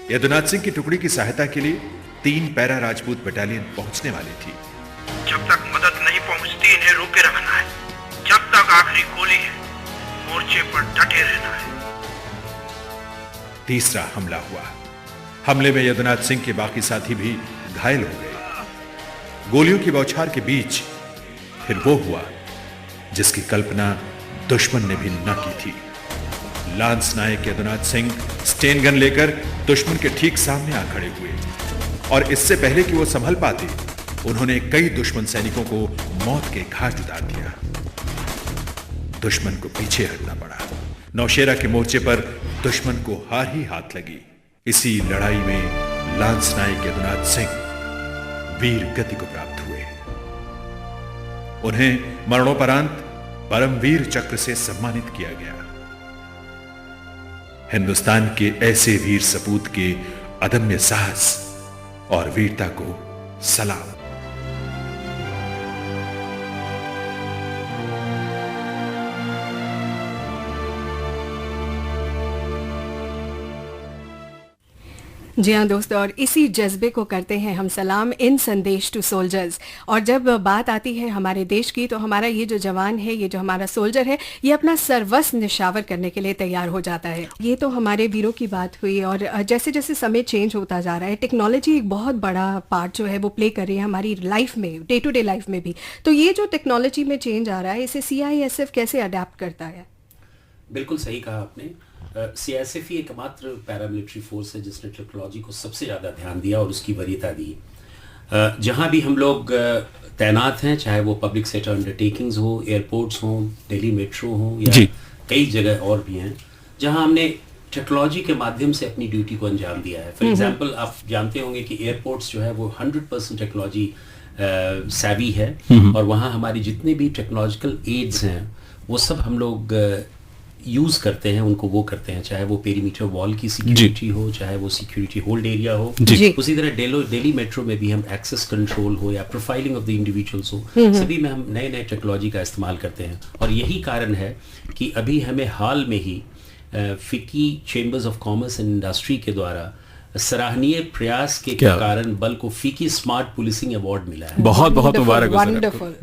यदुनाथ सिंह की टुकड़ी की सहायता के लिए 3 पैरा राजपूत बटालियन पहुंचने वाली थी। जब तक मदद नहीं पहुंचती इन्हें रोके रखना है। जब तक आखिरी गोली है, मोर्चे पर डटे रहना है। तीसरा हमला हुआ। हमले में यदुनाथ सिंह के बाकी साथी भी घायल हो गए। गोलियों की बौछार के बीच फिर वो हुआ जिसकी कल्पना दुश्मन ने भी न की थी। लांस नायक यदुनाथ सिंह स्टेन गन लेकर दुश्मन के ठीक सामने आ खड़े हुए, और इससे पहले कि वो संभल पाते, उन्होंने कई दुश्मन सैनिकों को मौत के घाट उतार दिया। दुश्मन को पीछे हटना पड़ा। नौशेरा के मोर्चे पर दुश्मन को हार ही हाथ लगी। इसी लड़ाई में लांस नायक यदुनाथ सिंह वीर गति को प्राप्त हुए। उन्हें मरणोपरांत परमवीर चक्र से सम्मानित किया गया। हिंदुस्तान के ऐसे वीर सपूत के अदम्य साहस और वीरता को सलाम। जी हाँ दोस्तों, और इसी जज्बे को करते हैं हम सलाम इन संदेश टू सोल्जर्स। और जब बात आती है हमारे देश की, तो हमारा ये जो जवान है, ये जो हमारा सोल्जर है, ये अपना सर्वस्व निशावर करने के लिए तैयार हो जाता है। ये तो हमारे वीरों की बात हुई, और जैसे जैसे समय चेंज होता जा रहा है, टेक्नोलॉजी एक बहुत बड़ा पार्ट जो है वो प्ले कर रही है हमारी लाइफ में, डे टू डे लाइफ में भी। तो ये जो टेक्नोलॉजी में चेंज आ रहा है, इसे CISF कैसे अडेप्ट करता है? बिल्कुल सही कहा आपने। CISF ही एकमात्र पैरामिलिट्री फोर्स है जिसने टेक्नोलॉजी को सबसे ज़्यादा ध्यान दिया और उसकी वरीयता दी। जहाँ भी हम लोग तैनात हैं, चाहे वो पब्लिक सेक्टर अंडरटेकिंग्स हो, एयरपोर्ट्स हो, दिल्ली मेट्रो हो, या कई जगह और भी हैं जहाँ हमने टेक्नोलॉजी के माध्यम से अपनी ड्यूटी को अंजाम दिया है। फॉर एग्जांपल, आप जानते होंगे कि एयरपोर्ट्स जो है वो 100% टेक्नोलॉजी सैवी है, और वहाँ हमारी जितने भी टेक्नोलॉजिकल एड्स हैं वो सब हम लोग यूज करते हैं, उनको वो करते हैं, चाहे वो पेरीमीटर वॉल की सिक्योरिटी हो, चाहे वो सिक्योरिटी होल्ड एरिया हो। उसी तरह दिल्ली मेट्रो में भी हम एक्सेस कंट्रोल हो या प्रोफाइलिंग ऑफ द इंडिविजुअल्स हो, सभी में हम नए नए टेक्नोलॉजी का इस्तेमाल करते हैं। और यही कारण है कि अभी हमें हाल में ही FICCI chambers of commerce and industry के द्वारा सराहनीय प्रयास के कारण बल को फिक्की स्मार्ट पुलिसिंग अवार्ड मिला है। बहुत बहुत मुबारक हो। वंडरफुल।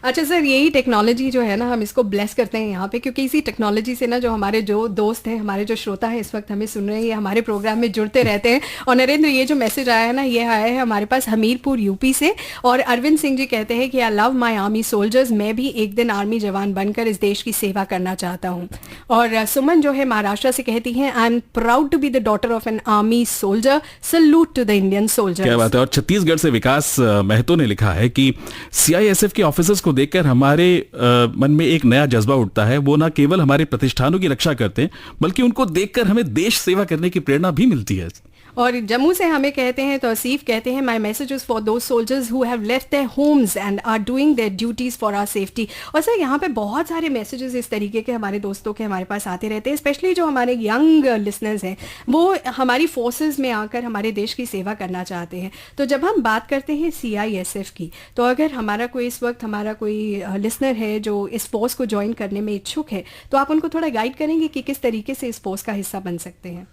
अच्छा सर, यही टेक्नोलॉजी जो है ना, हम इसको ब्लेस करते हैं यहाँ पे, क्योंकि इसी टेक्नोलॉजी से ना जो हमारे जो दोस्त हैं, हमारे जो श्रोता हैं इस वक्त हमें सुन रहे हैं, ये हमारे प्रोग्राम में जुड़ते रहते हैं। और नरेंद्र, ये जो मैसेज आया है ना, ये आया है हमारे पास हमीरपुर यूपी से, और अरविंद सिंह जी कहते हैं कि आई लव माई आर्मी सोल्जर्स, मैं भी एक दिन आर्मी जवान बनकर इस देश की सेवा करना चाहता हूँ। और सुमन जो है महाराष्ट्र से कहती हैं, I am proud to be the daughter of an army soldier, salute to the Indian soldier. क्या बात है। और छत्तीसगढ़ से विकास महतो ने लिखा है कि सीआईएसएफ के ऑफिसर्स को देखकर हमारे मन में एक नया जज्बा उठता है। वो ना केवल हमारे प्रतिष्ठानों की रक्षा करते हैं, बल्कि उनको देखकर हमें देश सेवा करने की प्रेरणा भी मिलती है। और जम्मू से हमें कहते हैं, तो आसिफ कहते हैं, my messages for those soldiers who have left their homes and are doing their duties for our safety. और सर, यहाँ पे बहुत सारे मैसेजेस इस तरीके के हमारे दोस्तों के हमारे पास आते रहते हैं, स्पेशली जो हमारे यंग लिसनर्स हैं, वो हमारी फोर्सेज में आकर हमारे देश की सेवा करना चाहते हैं। तो जब हम बात करते हैं सीआईएसएफ की, तो अगर हमारा कोई इस वक्त हमारा कोई लिसनर है जो इस फोर्स को ज्वाइन करने में इच्छुक है, तो आप उनको थोड़ा गाइड करेंगे कि किस तरीके से इस फोर्स का हिस्सा बन सकते हैं?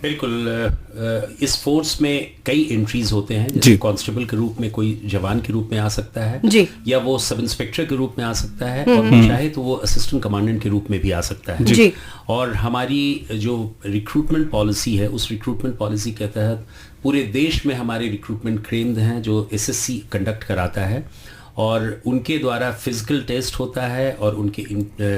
बिल्कुल। इस फोर्स में कई एंट्रीज होते हैं, जैसे कांस्टेबल के रूप में कोई जवान के रूप में आ सकता है जी, या वो सब इंस्पेक्टर के रूप में आ सकता है, और वो चाहे तो वो असिस्टेंट कमांडेंट के रूप में भी आ सकता है जी। और हमारी जो रिक्रूटमेंट पॉलिसी है, उस रिक्रूटमेंट पॉलिसी के तहत पूरे देश में हमारे रिक्रूटमेंट केंद्र हैं जो एसएससी कंडक्ट कराता है, और उनके द्वारा फिजिकल टेस्ट होता है और उनके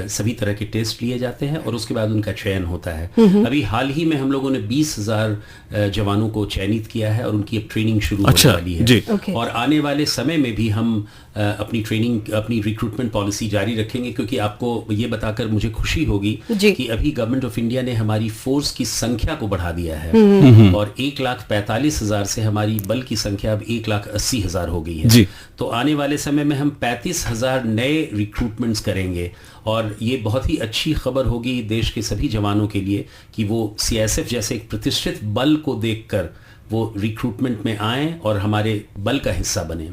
सभी तरह के टेस्ट लिए जाते हैं, और उसके बाद उनका चयन होता है। अभी हाल ही में हम लोगों ने 20,000 जवानों को चयनित किया है और उनकी अब ट्रेनिंग शुरू होने वाली है जी। और आने वाले समय में भी हम अपनी ट्रेनिंग, अपनी रिक्रूटमेंट पॉलिसी जारी रखेंगे, क्योंकि आपको ये बताकर मुझे खुशी होगी कि अभी गवर्नमेंट ऑफ इंडिया ने हमारी फोर्स की संख्या को बढ़ा दिया है और 1,45,000 से हमारी बल की संख्या अब 1,80,000 हो गई है जी। तो आने वाले समय में हम 35,000 नए रिक्रूटमेंट्स करेंगे, और ये बहुत ही अच्छी खबर होगी देश के सभी जवानों के लिए कि वो सीआईएसएफ जैसे एक प्रतिष्ठित बल को देखकर वो रिक्रूटमेंट में आएं और हमारे बल का हिस्सा बने।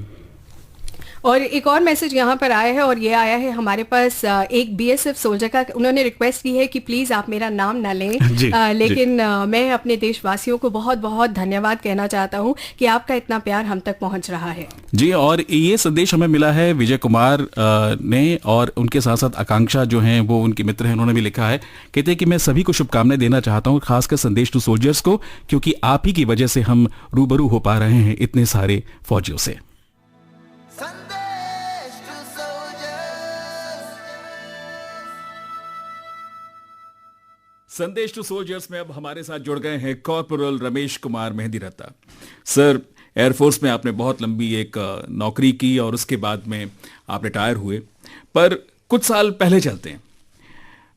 और एक और मैसेज यहाँ पर आया है, और ये आया है हमारे पास एक बीएसएफ सोल्जर का। उन्होंने रिक्वेस्ट की है कि प्लीज आप मेरा नाम ना लें, लेकिन मैं अपने देशवासियों को बहुत बहुत धन्यवाद कहना चाहता हूँ कि आपका इतना प्यार हम तक पहुँच रहा है जी। और ये संदेश हमें मिला है विजय कुमार ने, और उनके साथ साथ आकांक्षा जो हैं वो उनके मित्र हैं, उन्होंने भी लिखा है, कहते हैं कि मैं सभी को शुभकामनाएं देना चाहता हूँ, खासकर संदेश टू सोल्जर्स को, क्योंकि आप ही की वजह से हम रूबरू हो पा रहे हैं इतने सारे फौजियों से। संदेश टू सोल्जर्स में अब हमारे साथ जुड़ गए हैं कॉर्पोरल रमेश कुमार मेहंदी रत्ता। सर, एयरफोर्स में आपने बहुत लंबी एक नौकरी की और उसके बाद में आप रिटायर हुए, पर कुछ साल पहले चलते हैं।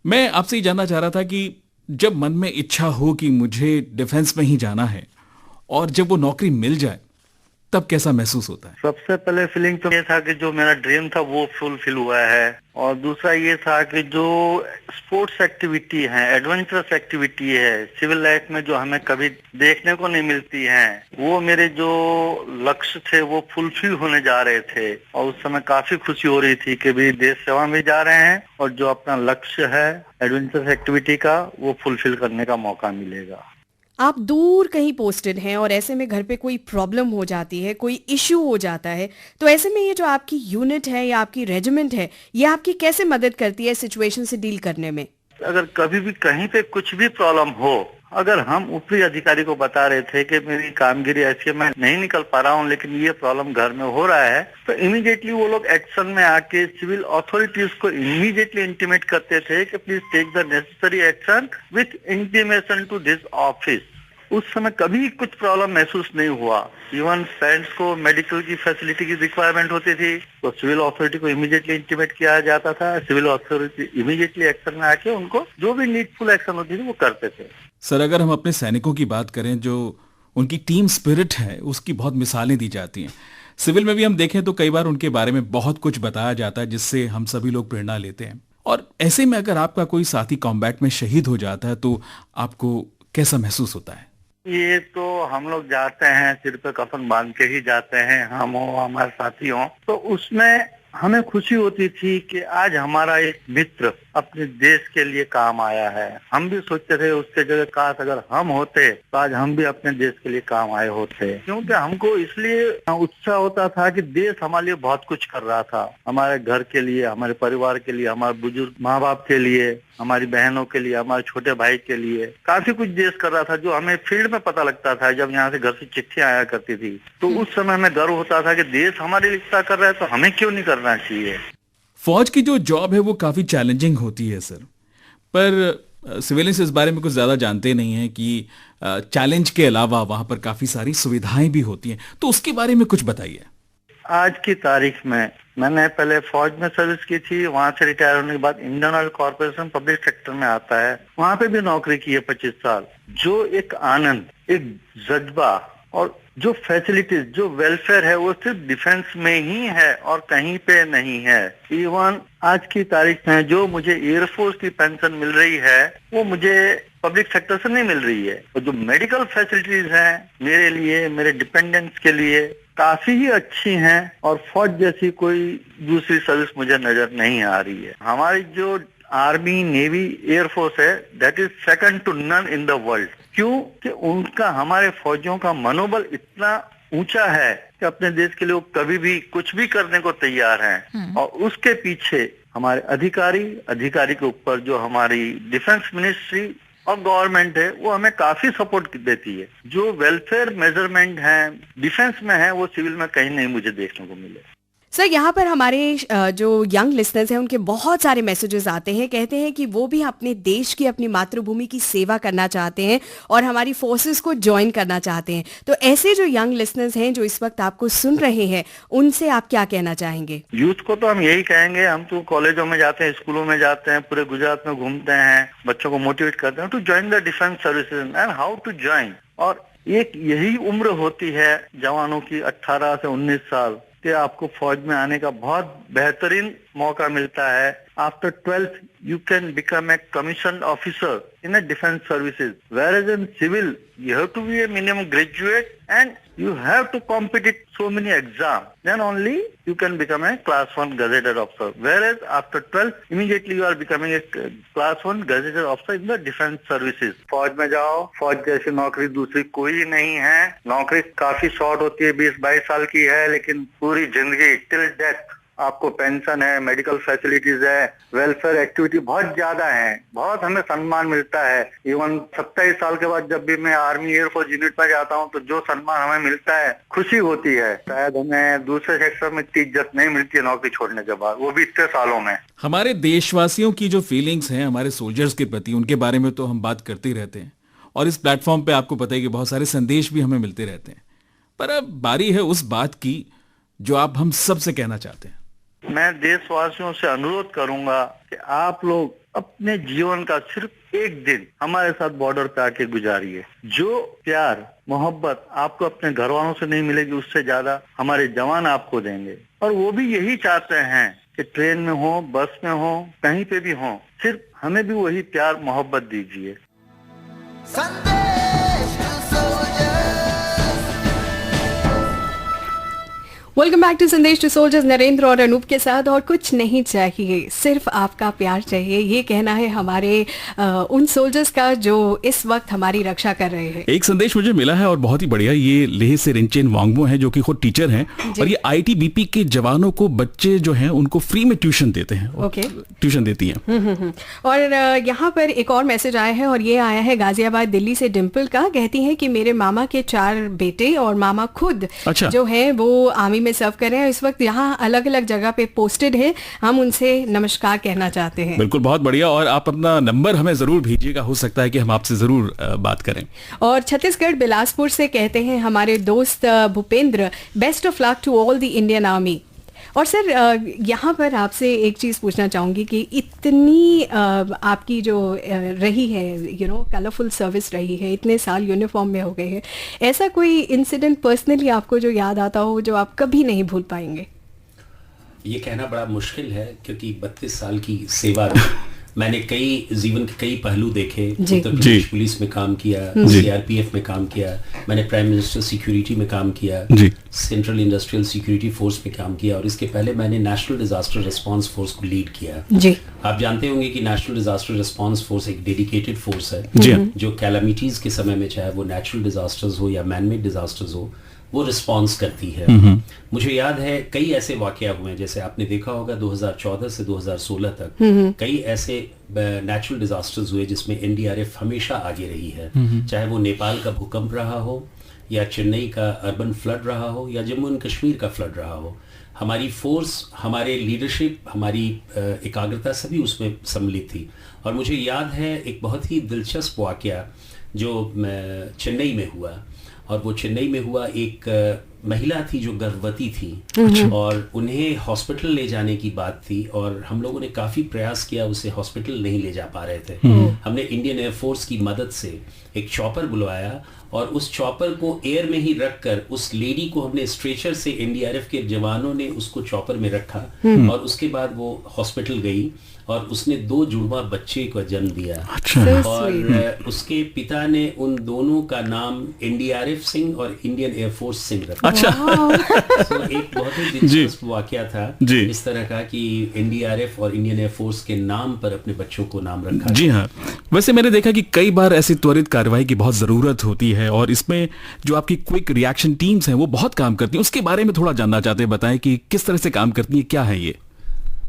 मैं आपसे ये जानना चाह रहा था कि जब मन में इच्छा हो कि मुझे डिफेंस में ही जाना है और जब वो नौकरी मिल जाए, तब कैसा महसूस होता है? सबसे पहले फीलिंग तो ये था कि जो मेरा ड्रीम था वो फुलफिल हुआ है, और दूसरा ये था कि जो स्पोर्ट्स एक्टिविटी है, एडवेंचरस एक्टिविटी है सिविल लाइफ में जो हमें कभी देखने को नहीं मिलती हैं, वो मेरे जो लक्ष्य थे वो फुलफिल होने जा रहे थे। और उस समय काफी खुशी हो रही थी कि भी देश सेवा में जा रहे हैं और जो अपना लक्ष्य है एडवेंचरस एक्टिविटी का वो फुलफिल करने का मौका मिलेगा। आप दूर कहीं पोस्टेड हैं और ऐसे में घर पे कोई प्रॉब्लम हो जाती है, कोई इश्यू हो जाता है, तो ऐसे में ये जो आपकी यूनिट है या आपकी रेजिमेंट है, ये आपकी कैसे मदद करती है सिचुएशन से डील करने में? अगर कभी भी कहीं पे कुछ भी प्रॉब्लम हो, अगर हम ऊपरी अधिकारी को बता रहे थे कि मेरी कामगिरी ऐसी है, मैं नहीं निकल पा रहा हूँ, लेकिन ये प्रॉब्लम घर में हो रहा है, तो इमीडिएटली वो लोग एक्शन में आके सिविल अथॉरिटीज को इमीडिएटली इंटीमेट करते थे कि please take the necessary action with intimation to this office. उस समय कभी कुछ प्रॉब्लम महसूस नहीं हुआ। इवन पेरेंट्स को मेडिकल की फैसिलिटी की रिक्वायरमेंट होती थी तो सिविल अथॉरिटी को इमीडिएटली इंटीमेट किया जाता था, सिविल अथॉरिटी इमीडिएटली एक्शन में आके उनको जो भी नीडफुल एक्शन होती थी वो करते थे। सर, अगर हम अपने सैनिकों की बात करें, जो उनकी टीम स्पिरिट है उसकी बहुत मिसालें दी जाती हैं। सिविल में भी हम देखें तो कई बार उनके बारे में बहुत कुछ बताया जाता है जिससे हम सभी लोग प्रेरणा लेते हैं। और ऐसे में अगर आपका कोई साथी कॉम्बैट में शहीद हो जाता है तो आपको कैसा महसूस होता है? ये तो हम लोग जाते हैं, सिर पे कफन बांध के ही जाते हैं, हम हो हमारे साथी हो, तो उसमें हमें खुशी होती थी कि आज हमारा एक मित्र अपने देश के लिए काम आया है। हम भी सोचते थे उसके जगह काश अगर हम होते तो आज हम भी अपने देश के लिए काम आए होते, क्योंकि हमको इसलिए उत्साह होता था कि देश हमारे लिए बहुत कुछ कर रहा था, हमारे घर के लिए, हमारे परिवार के लिए, हमारे बुजुर्ग माँ बाप के लिए, हमारी बहनों के लिए, हमारे छोटे भाई के लिए काफी कुछ देश कर रहा था, जो हमें फील्ड में पता लगता था जब यहाँ से घर से चिट्ठियां आया करती थी। तो उस समय हमें गर्व होता था कि देश हमारे लिए इतना कर रहा है तो हमें क्यों नहीं करना चाहिए। फौज की जो जॉब है वो काफी चैलेंजिंग होती है सर, पर सिविलियंस इस बारे में कुछ ज्यादा जानते नहीं हैं कि चैलेंज के अलावा वहां पर काफी सारी सुविधाएं भी होती हैं, तो उसके बारे में कुछ बताइए। आज की तारीख में मैंने पहले फौज में सर्विस की थी, वहां से रिटायर होने के बाद Indian oil corporation public sector में आता है, वहां पे भी नौकरी की है 25 साल। जो एक आनंद, एक जज्बा और जो फैसिलिटीज, जो वेलफेयर है वो सिर्फ डिफेंस में ही है और कहीं पे नहीं है। इवन आज की तारीख में जो मुझे एयरफोर्स की पेंशन मिल रही है वो मुझे पब्लिक सेक्टर से नहीं मिल रही है। और जो मेडिकल फैसिलिटीज हैं मेरे लिए, मेरे डिपेंडेंट्स के लिए काफी ही अच्छी हैं और फौज जैसी कोई दूसरी सर्विस मुझे नजर नहीं आ रही है। हमारी जो आर्मी, नेवी, एयरफोर्स है that is second to none in the world. क्यों कि उनका, हमारे फौजियों का मनोबल इतना ऊंचा है कि अपने देश के लिए वो कभी भी कुछ भी करने को तैयार हैं। और उसके पीछे हमारे अधिकारी के ऊपर जो हमारी डिफेंस मिनिस्ट्री और गवर्नमेंट है वो हमें काफी सपोर्ट देती है। जो वेलफेयर मेजरमेंट है डिफेंस में है वो सिविल में कहीं नहीं मुझे देखने को मिले। सर, यहाँ पर हमारे जो यंग लिसनर्स हैं उनके बहुत सारे मैसेजेस आते हैं, कहते हैं कि वो भी अपने देश की, अपनी मातृभूमि की सेवा करना चाहते हैं और हमारी फोर्सेस को ज्वाइन करना चाहते हैं। तो ऐसे जो यंग लिसनर्स हैं जो इस वक्त आपको सुन रहे हैं, उनसे आप क्या कहना चाहेंगे? यूथ को तो हम यही कहेंगे, हम तो कॉलेजों में जाते हैं, स्कूलों में जाते हैं, पूरे गुजरात में घूमते हैं, बच्चों को मोटिवेट करते हैं to join the defence services and how to join. और एक यही उम्र होती है जवानों की 18 से 19 साल कि आपको फौज में आने का बहुत बेहतरीन मौका मिलता है। After 12th you can become a commissioned officer in a defense services, whereas in civil you have to be a minimum graduate and you have to compete it so many exams, then only you can become a class 1 gazetted officer, whereas after 12th immediately you are becoming a class 1 gazetted officer in the defense services। फौज में जाओ, फौज जैसी नौकरी दूसरी कोई नहीं है। नौकरी काफी शॉर्ट होती है, 20-22 साल की है, लेकिन पूरी जिंदगी टिल डेथ आपको पेंशन है, मेडिकल फैसिलिटीज है, वेलफेयर एक्टिविटी बहुत ज्यादा है, बहुत हमें सम्मान मिलता है। इवन 27 साल के बाद जब भी मैं आर्मी एयरफोर्स यूनिट में जाता हूं तो जो सम्मान हमें मिलता है, खुशी होती है। शायद हमें दूसरे सेक्टर में इतनी इज्जत नहीं मिलती है नौकरी छोड़ने के बाद, वो भी इतने सालों में। हमारे देशवासियों की जो फीलिंग्स हैं हमारे सोल्जर्स के प्रति, उनके बारे में तो हम बात करते ही रहते हैं और इस प्लेटफॉर्म पे आपको पता है कि बहुत सारे संदेश भी हमें मिलते रहते हैं, पर अब बारी है उस बात की जो आप हम सब से कहना चाहते हैं। मैं देशवासियों से अनुरोध करूंगा कि आप लोग अपने जीवन का सिर्फ एक दिन हमारे साथ बॉर्डर पे आके गुजारिए। जो प्यार, मोहब्बत आपको अपने घर वालों से नहीं मिलेगी, उससे ज्यादा हमारे जवान आपको देंगे। और वो भी यही चाहते हैं कि ट्रेन में हो, बस में हो, कहीं पे भी हो, सिर्फ हमें भी वही प्यार मोहब्बत दीजिए। वेलकम बैक टू संदेश टू सोल्जर्स, नरेंद्र और अनूप के साथ। और कुछ नहीं चाहिए, सिर्फ आपका प्यार चाहिए, ये कहना है हमारे उन सोल्जर्स का जो इस वक्त हमारी रक्षा कर रहे हैं। एक संदेश मुझे मिला है और बहुत ही बढ़िया, ये लेह से रिंचेन वांगमो है जो कि खुद टीचर हैं और ये आईटीबीपी के जवानों को, बच्चे जो हैं उनको फ्री में ट्यूशन देते हैं। ओके, ट्यूशन देती हैं। और यहाँ पर एक और मैसेज आया है और ये आया है गाजियाबाद दिल्ली से डिम्पल का। कहती है कि मेरे मामा के 4 बेटे और मामा खुद जो है वो आर्मी में सर्व कर रहे हैं, इस वक्त यहाँ अलग अलग जगह पे पोस्टेड है। हम उनसे नमस्कार कहना चाहते हैं। बिल्कुल, बहुत बढ़िया। और आप अपना नंबर हमें जरूर भेजिएगा, हो सकता है कि हम आपसे जरूर बात करें। और छत्तीसगढ़ बिलासपुर से कहते हैं हमारे दोस्त Bhupendra, best of luck to all the Indian army. और सर, यहाँ पर आपसे एक चीज़ पूछना चाहूँगी कि इतनी आपकी जो रही है कलरफुल सर्विस रही है, इतने साल यूनिफॉर्म में हो गए हैं, ऐसा कोई इंसिडेंट पर्सनली आपको जो याद आता हो जो आप कभी नहीं भूल पाएंगे? ये कहना बड़ा मुश्किल है क्योंकि 32 साल की सेवा मैंने कई जीवन के कई पहलू देखे। जी। उत्तर प्रदेश पुलिस में काम किया, सीआरपीएफ में काम किया, मैंने प्राइम मिनिस्टर सिक्योरिटी में काम किया, जी। सेंट्रल इंडस्ट्रियल सिक्योरिटी फोर्स में काम किया, और इसके पहले मैंने नेशनल डिजास्टर रिस्पांस फोर्स को लीड किया। जी। आप जानते होंगे कि नेशनल डिजास्टर रिस्पांस फोर्स एक डेडिकेटेड फोर्स है, जी हाँ। जो कैलामिटीज के समय में, चाहे वो नेचुरल डिजास्टर्स हो या मैनमेड डिजास्टर्स हो, वो रिस्पॉन्स करती है। मुझे याद है कई ऐसे वाकया हुए हैं, जैसे आपने देखा होगा 2014 से 2016 तक कई ऐसे नेचुरल डिजास्टर्स हुए जिसमें एनडीआरएफ हमेशा आगे रही है, चाहे वो नेपाल का भूकंप रहा हो, या चेन्नई का अर्बन फ्लड रहा हो, या जम्मू एंड कश्मीर का फ्लड रहा हो। हमारी फोर्स, हमारे लीडरशिप, हमारी एकाग्रता सभी उसमें सम्मिलित थी। और मुझे याद है एक बहुत ही दिलचस्प वाकया जो चेन्नई में हुआ, और वो चेन्नई में हुआ, एक महिला थी जो गर्भवती थी और उन्हें हॉस्पिटल ले जाने की बात थी, और हम लोगों ने काफ़ी प्रयास किया, उसे हॉस्पिटल नहीं ले जा पा रहे थे। हमने इंडियन एयरफोर्स की मदद से एक चॉपर बुलवाया, और उस चॉपर को एयर में ही रखकर उस लेडी को हमने स्ट्रेचर से, एनडीआरएफ के जवानों ने उसको चॉपर में रखा, और उसके बाद वो हॉस्पिटल गई और उसने 2 जुड़वा बच्चे को जन्म दिया। और उसके पिता ने उन दोनों का नाम एनडीआरएफ सिंह और इंडियन एयरफोर्स सिंह रखा। अच्छा। तो एक बहुत ही दिलचस्प वाकया था जी। इस तरह का कि एनडीआरएफ और इंडियन एयरफोर्स के नाम पर अपने बच्चों को नाम रखा। जी हाँ। वैसे मैंने देखा कि कई बार ऐसी त्वरित कार्रवाई की बहुत जरूरत होती है, और इसमें जो आपकी क्विक रिएक्शन टीम्स हैं वो बहुत काम करती हैं। उसके बारे में थोड़ा जानना चाहते हैं, बताएं कि किस तरह से काम करती है, क्या है ये?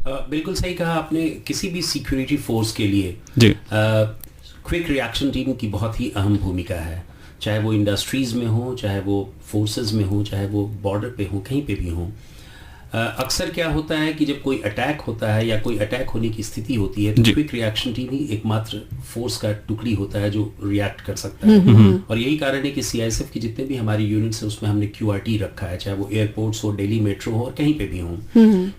बिल्कुल सही कहा आपने। किसी भी सिक्योरिटी फोर्स के लिए जी। क्विक रिएक्शन टीम की बहुत ही अहम भूमिका है, चाहे वो इंडस्ट्रीज में हो, चाहे वो फोर्सेस में हो, चाहे वो बॉर्डर पे हो, कहीं पे भी हो। अक्सर क्या होता है कि जब कोई अटैक होता है या कोई अटैक होने की स्थिति होती है, तो क्विक रिएक्शन टीम ही एकमात्र फोर्स का टुकड़ी होता है जो रिएक्ट कर सकता है। और यही कारण है कि सीआईएसएफ की जितने भी हमारी यूनिट्स हैं उसमें हमने क्यूआरटी रखा है, चाहे वो एयरपोर्ट्स हो, दिल्ली मेट्रो हो, और कहीं पे भी हो।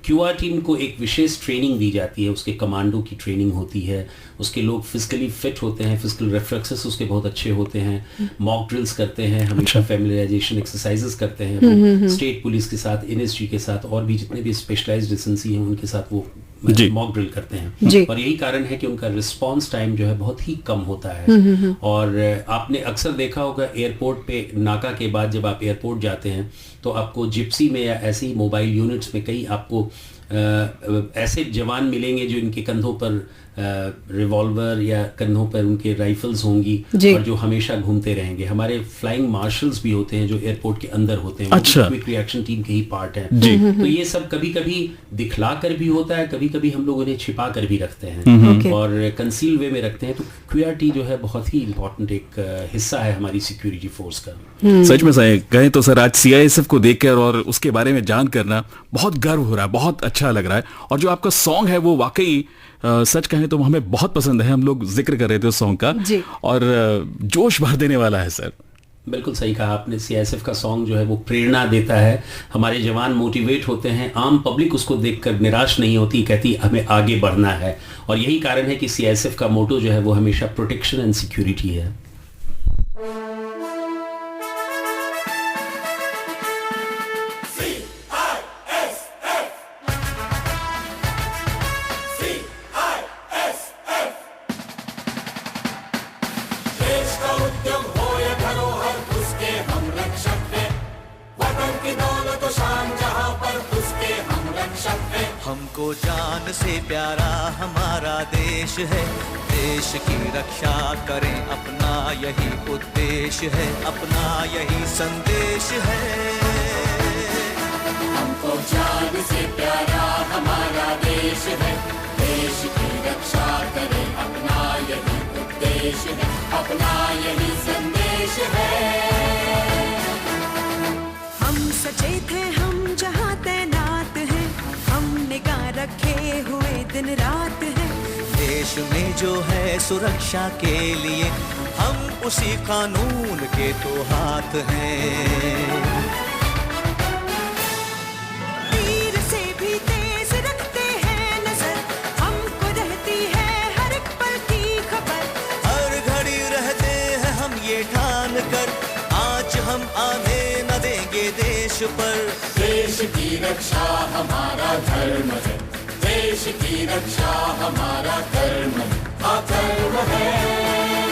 क्यूआर टीम को एक विशेष ट्रेनिंग दी जाती है, उसके कमांडो की ट्रेनिंग होती है, उसके लोग फिजिकली फिट होते हैं, फिजिकल रेफ्लेक्सेस उसके बहुत अच्छे होते हैं, मॉक ड्रिल्स करते हैं, हमेशा फैमिलियराइजेशन एक्सरसाइजेस करते हैं स्टेट पुलिस के साथ, एनएसजी के साथ, और भी जितने भी स्पेशलाइज्ड एजेंसी हैं उनके साथ वो मॉक ड्रिल करते हैं। और यही कारण है कि उनका रिस्पांस टाइम जो है बहुत ही कम होता है। और आपने अक्सर देखा होगा एयरपोर्ट पे नाका के बाद जब आप एयरपोर्ट जाते हैं तो आपको जिप्सी में या ऐसे ही मोबाइल यूनिट्स में कई आपको ऐसे जवान मिलेंगे जो इनके कंधों पर रिवॉल्वर या कंधों पर उनके राइफल्स होंगी, और जो हमेशा घूमते रहेंगे। हमारे फ्लाइंग मार्शल्स भी होते हैं जो एयरपोर्ट के अंदर होते हैं। अच्छा। क्विक रिएक्शन टीम के ही पार्ट है। तो ये सब कभी कभी दिखला कर भी होता है, कभी कभी हम लोग उन्हें छिपा कर भी रखते हैं और कंसील वे में रखते हैं। तो क्यूआरटी जो है बहुत ही इंपॉर्टेंट एक हिस्सा है हमारी सिक्योरिटी फोर्स का। सच में सही कहें तो सर, आज सीआईएसएफ को देखकर और उसके बारे में जान करना बहुत गर्व हो रहा है, बहुत अच्छा लग रहा है। और जो आपका सॉन्ग है वो वाकई सच कहें तो हमें बहुत पसंद है। हम लोग जिक्र कर रहे थे उस सॉन्ग का, और जोश भर देने वाला है सर। बिल्कुल सही कहा आपने। सीआईएसएफ का सॉन्ग जो है वो प्रेरणा देता है, हमारे जवान मोटिवेट होते हैं, आम पब्लिक उसको देखकर निराश नहीं होती, कहती हमें आगे बढ़ना है। और यही कारण है कि सीआईएसएफ का मोटो जो है वो हमेशा प्रोटेक्शन एंड सिक्योरिटी है। हमको जान से प्यारा हमारा देश है, देश की रक्षा करें अपना यही उद्देश्य है, अपना यही संदेश है। हमको जान से प्यारा हमारा देश है, देश की रक्षा करें अपना यही उद्देश्य है, अपना यही संदेश है। हम सचेत हैं, हम जहाँ तैनात हैं, हम निगाह रखे हुए दिन रात है। देश में जो है सुरक्षा के लिए हम उसी कानून के तो हाथ हैं। तीर से भी तेज रखते हैं नजर, हमको रहती है हर एक पल की खबर। हर घड़ी रहते हैं हम ये ठान कर, आज हम आने न देंगे देश पर। देश की रक्षा हमारा धर्म है, देश की रक्षा हमारा कर्म, हाँ कर्म है।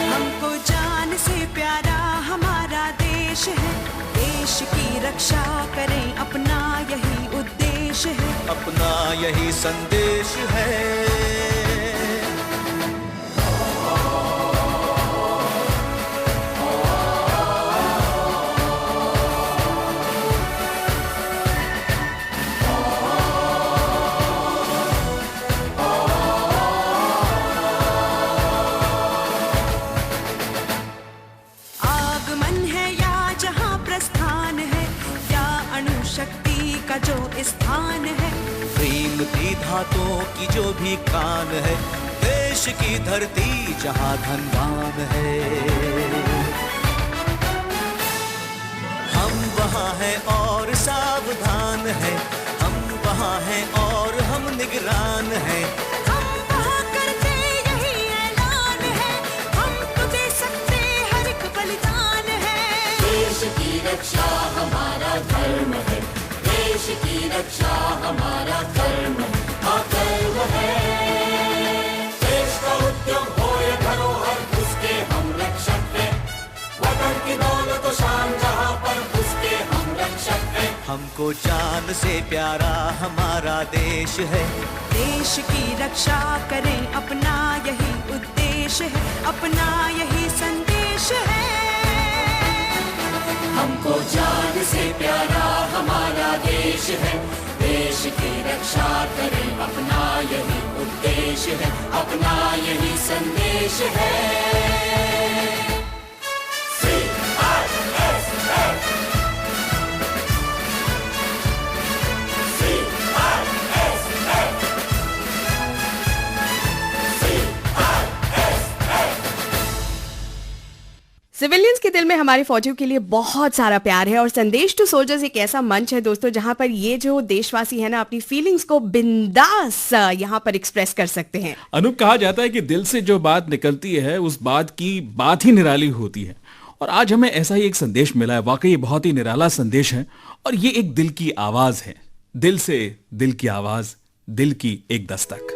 हमको जान से प्यारा हमारा देश है, देश की रक्षा करें अपना यही उद्देश्य है, अपना यही संदेश है। आगमन है या जहाँ प्रस्थान है, या अणु शक्ति का जो स्थान है, कीमती धातुओं की जो भी कान है, देश की धरती जहाँ धनवान है, हम वहाँ हैं और सावधान है, हम वहाँ हैं और हम निगरान हैं। हम वहाँ करते यही ऐलान है, हम तो दे सकते हर एक बलिदान है। देश की रक्षा हमारा धर्म है, देश की रक्षा हमारा कर्म, हाँ कर्म है। देश का उद्यम हो या धरोहर, उसके हम रक्षक हैं, वतन की दौलत और शान जहाँ पर उसके हम रक्षक हैं। हमको जान से प्यारा हमारा देश है, देश की रक्षा करें अपना यही उद्देश्य है, अपना यही संदेश है। हमको जान से प्यारा हमारा देश है, देश की रक्षा करें अपना यही उद्देश्य है, अपना यही संदेश है। सिविलियंस के दिल में हमारे फौजियों के लिए बहुत सारा प्यार है और संदेश टू सोल्जर्स एक ऐसा मंच है दोस्तों जहां पर ये जो देशवासी है ना अपनी फीलिंग्स को बिंदास यहां पर एक्सप्रेस कर सकते हैं। अनूप, कहा जाता है कि दिल से जो बात निकलती है उस बात की बात ही निराली होती है और आज हमें ऐसा ही एक संदेश मिला है। वाकई ये बहुत ही निराला संदेश है और ये एक दिल की आवाज है, दिल से दिल की आवाज, दिल की एक दस्तक।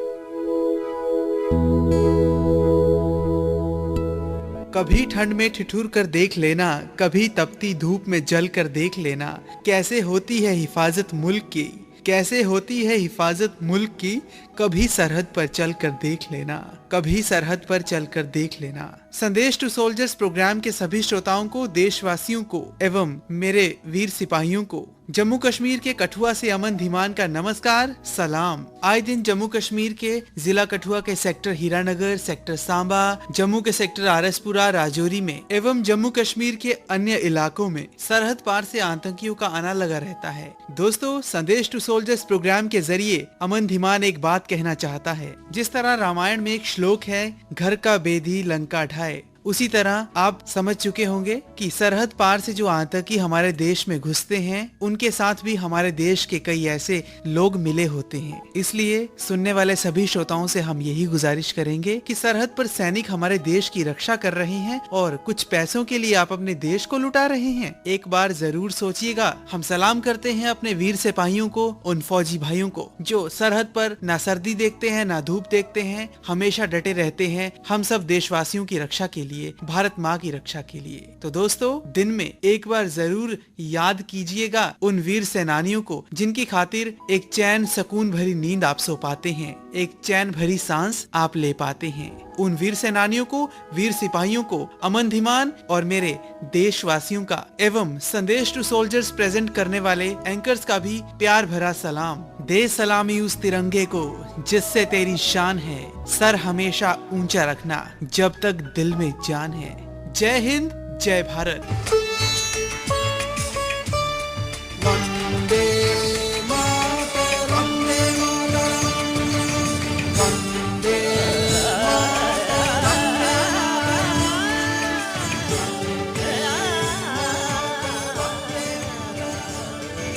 कभी ठंड में ठिठुर कर देख लेना, कभी तपती धूप में जल कर देख लेना, कैसे होती है हिफाजत मुल्क की, कैसे होती है हिफाजत मुल्क की, कभी सरहद पर चल कर देख लेना, कभी सरहद पर चल कर देख लेना। संदेश टू सोल्जर्स प्रोग्राम के सभी श्रोताओं को, देशवासियों को एवं मेरे वीर सिपाहियों को जम्मू कश्मीर के कठुआ से अमन धीमान का नमस्कार, सलाम। आए दिन जम्मू कश्मीर के जिला कठुआ के सेक्टर हीरानगर, सेक्टर सांबा, जम्मू के सेक्टर आरएसपुरा, राजौरी में एवं जम्मू कश्मीर के अन्य इलाकों में सरहद पार से आतंकियों का आना लगा रहता है। दोस्तों, संदेश टू सोल्जर्स प्रोग्राम के जरिए अमन धीमान एक बात कहना चाहता है। जिस तरह रामायण में एक श्लोक है, घर का बेदी लंका ढाए, उसी तरह आप समझ चुके होंगे कि सरहद पार से जो आतंकी हमारे देश में घुसते हैं उनके साथ भी हमारे देश के कई ऐसे लोग मिले होते हैं। इसलिए सुनने वाले सभी श्रोताओं से हम यही गुजारिश करेंगे कि सरहद पर सैनिक हमारे देश की रक्षा कर रहे हैं और कुछ पैसों के लिए आप अपने देश को लुटा रहे हैं। एक बार जरूर सोचिएगा। हम सलाम करते हैं अपने वीर सिपाहियों को, उन फौजी भाइयों को जो सरहद पर ना सर्दी देखते हैं ना धूप देखते हैं, हमेशा डटे रहते हैं हम सब देशवासियों की रक्षा के लिए, भारत माँ की रक्षा के लिए। तो दोस्तों, दिन में एक बार जरूर याद कीजिएगा उन वीर सेनानियों को जिनकी खातिर एक चैन सुकून भरी नींद आप सो पाते हैं, एक चैन भरी सांस आप ले पाते हैं। उन वीर सेनानियों को, वीर सिपाहियों को, अमन धीमान और मेरे देशवासियों का एवं संदेश टू सोल्जर्स प्रेजेंट करने वाले एंकर्स का भी प्यार भरा सलाम। दे सलामी उस तिरंगे को जिससे तेरी शान है, सर हमेशा ऊंचा रखना जब तक दिल में जान है। जय हिंद, जय भारत।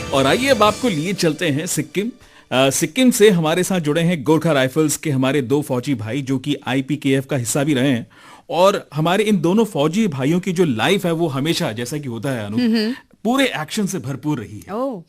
और आइए अब आपको लिए चलते हैं सिक्किम। सिक्किम से हमारे साथ जुड़े हैं गोरखा राइफल्स के हमारे दो फौजी भाई जो कि आईपीकेएफ का हिस्सा भी रहे हैं और हमारे इन दोनों फौजी भाइयों की जो लाइफ है वो हमेशा, जैसा कि होता है अनु, पूरे एक्शन से भरपूर रही है। ओह।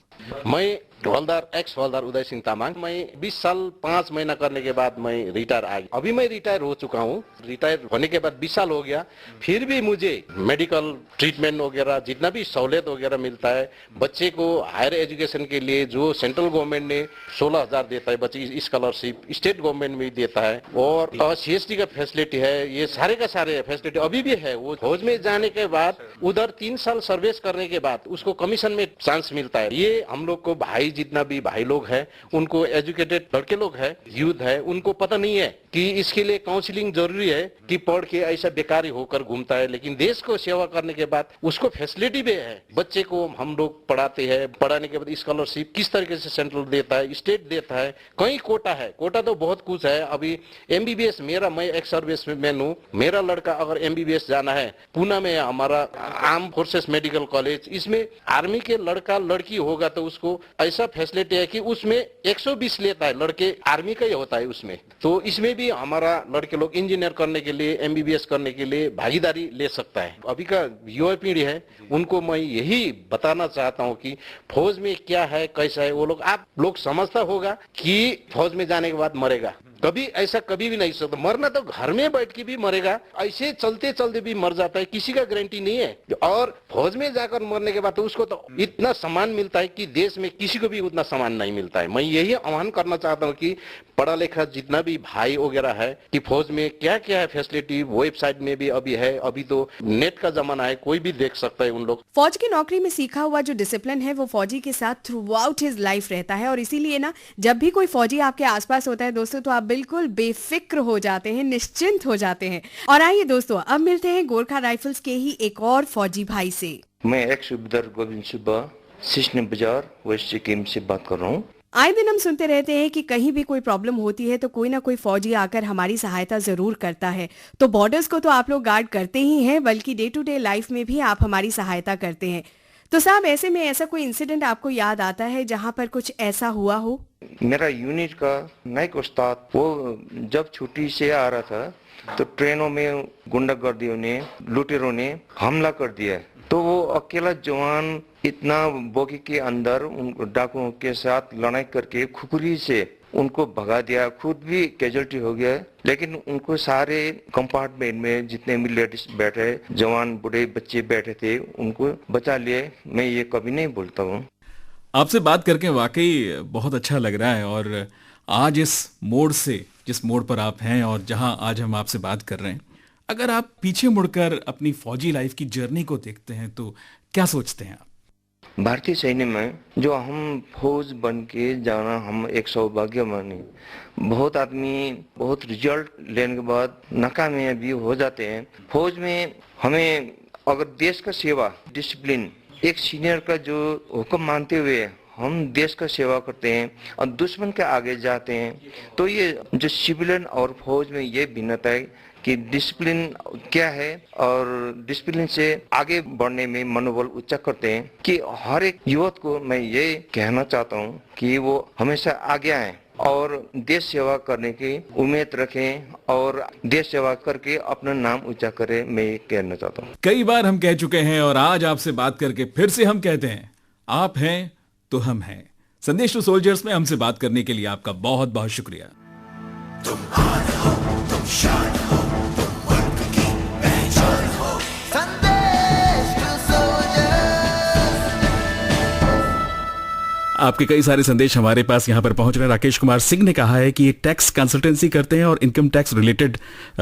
मैं हवलदार एक्स हवलदार उदय सिंह तामाङ। मैं 20 साल 5 महीना करने के बाद मैं रिटायर आ गया। अभी मैं रिटायर हो चुका हूँ। रिटायर होने के बाद 20 साल हो गया, फिर भी मुझे मेडिकल ट्रीटमेंट वगैरह जितना भी सहूलियत वगैरह मिलता है, बच्चे को हायर एजुकेशन के लिए जो सेंट्रल गवर्नमेंट ने 16,000 देता है बच्चे स्कॉलरशिप, स्टेट गवर्नमेंट भी देता है, और CST का फैसिलिटी है, ये सारे का सारे फैसिलिटी अभी भी है। वो फौज में जाने के बाद उधर 3 साल सर्विस करने के बाद उसको कमीशन में चांस मिलता है। ये हम लोग को भाई जितना भी भाई लोग हैं, उनको एजुकेटेड लड़के लोग हैं, यूथ है, उनको पता नहीं है कि इसके लिए काउंसलिंग जरूरी है कि पढ़ के ऐसा बेकारी होकर घूमता है, लेकिन देश को सेवा करने के बाद उसको फैसिलिटी भी है। बच्चे को हम लोग पढ़ाते हैं, पढ़ाने के बाद स्कॉलरशिप किस तरीके से सेंट्रल देता है, स्टेट देता है, कहीं कोटा है, कोटा तो बहुत कुछ है। अभी MBBS मैं एक सर्विस मैन हूँ, मेरा लड़का अगर MBBS जाना है, पूना में हमारा आर्म फोर्सेस मेडिकल कॉलेज, इसमें आर्मी के लड़का लड़की होगा तो उसको ऐसा फैसिलिटी है कि उसमें 120 लेता है, लड़के आर्मी का ही होता है उसमें। तो इसमें भी हमारा लड़के लोग इंजीनियर करने के लिए, MBBS करने के लिए भागीदारी ले सकता है। अभी का युवा पीढ़ी है, उनको मैं यही बताना चाहता हूँ कि फौज में क्या है, कैसा है, वो लोग आप लोग समझता होगा कि फौज में जाने के बाद मरेगा, कभी ऐसा कभी भी नहीं सकता। मरना तो घर में बैठ के भी मरेगा, ऐसे चलते चलते भी मर जाता है, किसी का गारंटी नहीं है। और फौज में जाकर मरने के बाद तो उसको तो इतना सम्मान मिलता है कि देश में किसी को भी उतना सम्मान नहीं मिलता है। मैं यही आह्वान करना चाहता हूँ कि पढ़ा लिखा जितना भी भाई वगैरह है कि फौज में क्या क्या है फैसिलिटी, वेबसाइट में भी अभी है, अभी तो नेट का जमाना है, कोई भी देख सकता है उन लोग। फौज की नौकरी में सीखा हुआ जो डिसिप्लिन है वो फौजी के साथ थ्रू आउट हिज लाइफ रहता है, और इसीलिए ना जब भी कोई फौजी आपके आसपास होता है दोस्तों, तो आप बिल्कुल बेफिक्र हो जाते हैं, निश्चिंत हो जाते हैं। और आइए दोस्तों, अब मिलते हैं गोरखा राइफल्स के ही एक और फौजी भाई से। मैं एक्स सूबेदार गोविंद सुब्बा, सिस्ने बाजार, वेस्ट सिक्किम से बात कर रहा हूँ। आए दिन हम सुनते रहते हैं कि कहीं भी कोई प्रॉब्लम होती है तो कोई ना कोई फौजी आकर हमारी सहायता जरूर करता है। तो बॉर्डर्स को तो आप लोग गार्ड करते ही हैं, बल्कि डे टू डे लाइफ में भी आप हमारी सहायता करते हैं। तो साहब, ऐसे में ऐसा कोई इंसिडेंट आपको याद आता है जहां पर कुछ ऐसा हुआ हो? मेरा यूनिट का नायक उस्ताद, वो जब छुट्टी से आ रहा था तो ट्रेनों में गुंडागर्दियों ने, लुटेरों ने हमला कर दिया। तो वो अकेला जवान इतना बोगी के अंदर उन डाकुओं के साथ लड़ाई करके खुपरी से उनको भगा दिया, खुद भी कैजुअल्टी हो गया। लेकिन उनको सारे कंपार्टमेंट में जितने भी लेडीज बैठे, जवान बूढ़े बच्चे बैठे थे, उनको बचा लिए। मैं ये कभी नहीं भूलता हूँ। आपसे बात करके वाकई बहुत अच्छा लग रहा है, और आज इस मोड़ से, जिस मोड़ पर आप हैं और जहां आज हम आपसे बात कर रहे हैं, अगर आप पीछे मुड़कर अपनी फौजी लाइफ की जर्नी को देखते हैं तो क्या सोचते हैं आप? भारतीय सैन्य में जो हम फौज बन के जाना, हम एक सौभाग्य माने। बहुत आदमी बहुत रिजल्ट लेने के बाद नाकामयाब भी हो जाते हैं। फौज में हमें अगर देश का सेवा, डिसिप्लिन, एक सीनियर का जो हुक्म मानते हुए हम देश का सेवा करते हैं और दुश्मन के आगे जाते हैं, तो ये जो सिविलियन और फौज में ये भिन्नता है कि डिसिप्लिन क्या है, और डिसिप्लिन से आगे बढ़ने में मनोबल ऊंचा करते हैं। कि हर एक युवक को मैं ये कहना चाहता हूँ कि वो हमेशा आगे आए और देश सेवा करने की उम्मीद रखें और देश सेवा करके अपना नाम ऊंचा करें, मैं ये कहना चाहता हूँ। कई बार हम कह चुके हैं और आज आपसे बात करके फिर से हम कहते हैं, आप हैं तो हम हैं। संदेश टू सोल्जर्स में हमसे बात करने के लिए आपका बहुत बहुत शुक्रिया। तुम आन हो, तुम शान हो, तुम वर्क की पहचान हो। संदेश टू सोल्जर्स। आपके कई सारे संदेश हमारे पास यहाँ पर पहुंच रहे हैं। राकेश कुमार सिंह ने कहा है कि ये टैक्स कंसल्टेंसी करते हैं और इनकम टैक्स रिलेटेड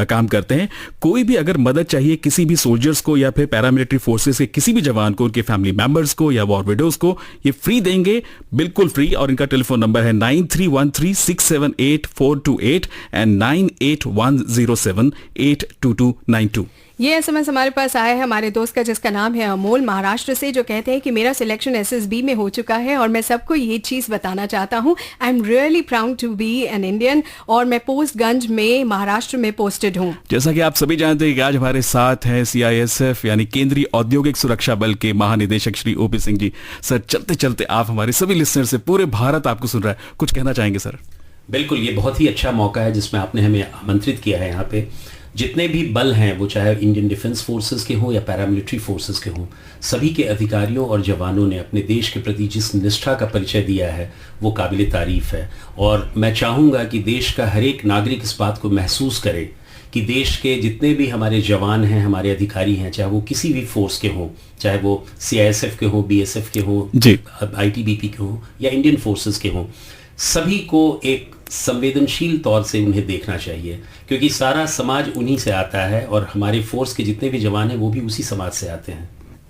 काम करते हैं। कोई भी अगर मदद चाहिए किसी भी सोल्जर्स को या फिर पैरामिलिट्री फोर्सेस के किसी भी जवान को, उनके फैमिली मेंबर्स को या वॉर विडोज को, ये फ्री देंगे, बिल्कुल फ्री। और इनका टेलीफोन नंबर है 9313678428 एंड 9810782292। ये एसएमएस हमारे पास आया है हमारे दोस्त का, जिसका नाम है अमोल, महाराष्ट्र से, जो कहते हैं कि मेरा सिलेक्शन एसएसबी में हो चुका है और मैं सबको ये चीज बताना चाहता हूँ, I am really proud to be an Indian, और मैं पोस्टगंज में महाराष्ट्र में पोस्टेड हूँ। जैसा कि आप सभी जानते हैं कि आज हमारे साथ हैं CISF यानी केंद्रीय औद्योगिक सुरक्षा बल के महानिदेशक श्री OP सिंह जी। सर, चलते चलते आप हमारे सभी लिसनर से, पूरे भारत आपको सुन रहा है, कुछ कहना चाहेंगे सर? बिल्कुल, ये बहुत ही अच्छा मौका है जिसमें आपने हमें आमंत्रित किया है यहाँ पे। जितने भी बल हैं, वो चाहे इंडियन डिफेंस फोर्सेस के हों या पैरामिलिट्री फोर्सेस के हों, सभी के अधिकारियों और जवानों ने अपने देश के प्रति जिस निष्ठा का परिचय दिया है वो काबिल तारीफ है। और मैं चाहूँगा कि देश का हर एक नागरिक इस बात को महसूस करे कि देश के जितने भी हमारे जवान हैं, हमारे अधिकारी हैं, चाहे वो किसी भी फोर्स के हों, चाहे वो CISF के हों, BSF के हों, ITBP के हों या इंडियन फोर्सेस के हों, सभी को एक संवेदनशील तौर से उन्हें देखना चाहिए, क्योंकि सारा समाज उन्हीं से आता है और हमारे फोर्स के जितने भी जवान हैं वो भी उसी समाज से आते हैं।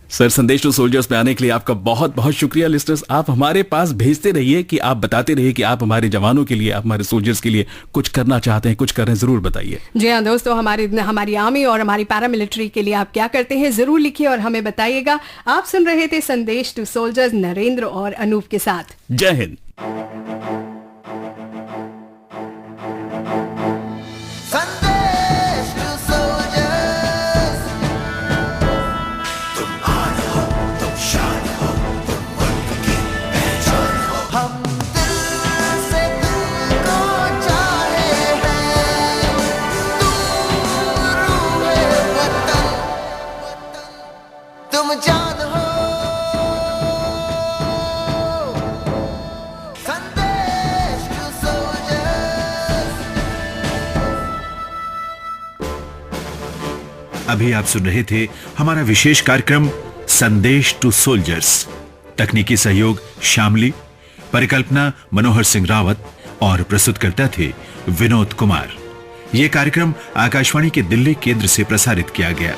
सर, संदेश टू सोल्जर्स में आने के लिए आपका बहुत बहुत शुक्रिया। लिस्टर्स, आप हमारे पास भेजते रहिए कि आप बताते रहिए कि आप हमारे जवानों के लिए, आप हमारे सोल्जर्स के लिए कुछ करना चाहते हैं, कुछ कर रहे हैं, जरूर बताइए। जी हाँ दोस्तों, हमारी आर्मी और हमारी पैरामिलिट्री के लिए आप क्या करते हैं जरूर लिखिए और हमें बताइएगा। आप सुन रहे थे संदेश टू सोल्जर्स नरेंद्र और अनूप के साथ। जय हिंद। अभी आप सुन रहे थे हमारा विशेष कार्यक्रम संदेश टू सोल्जर्स। तकनीकी सहयोग शामली, परिकल्पना मनोहर सिंह रावत और प्रस्तुतकर्ता थे विनोद कुमार। यह कार्यक्रम आकाशवाणी के दिल्ली केंद्र से प्रसारित किया गया।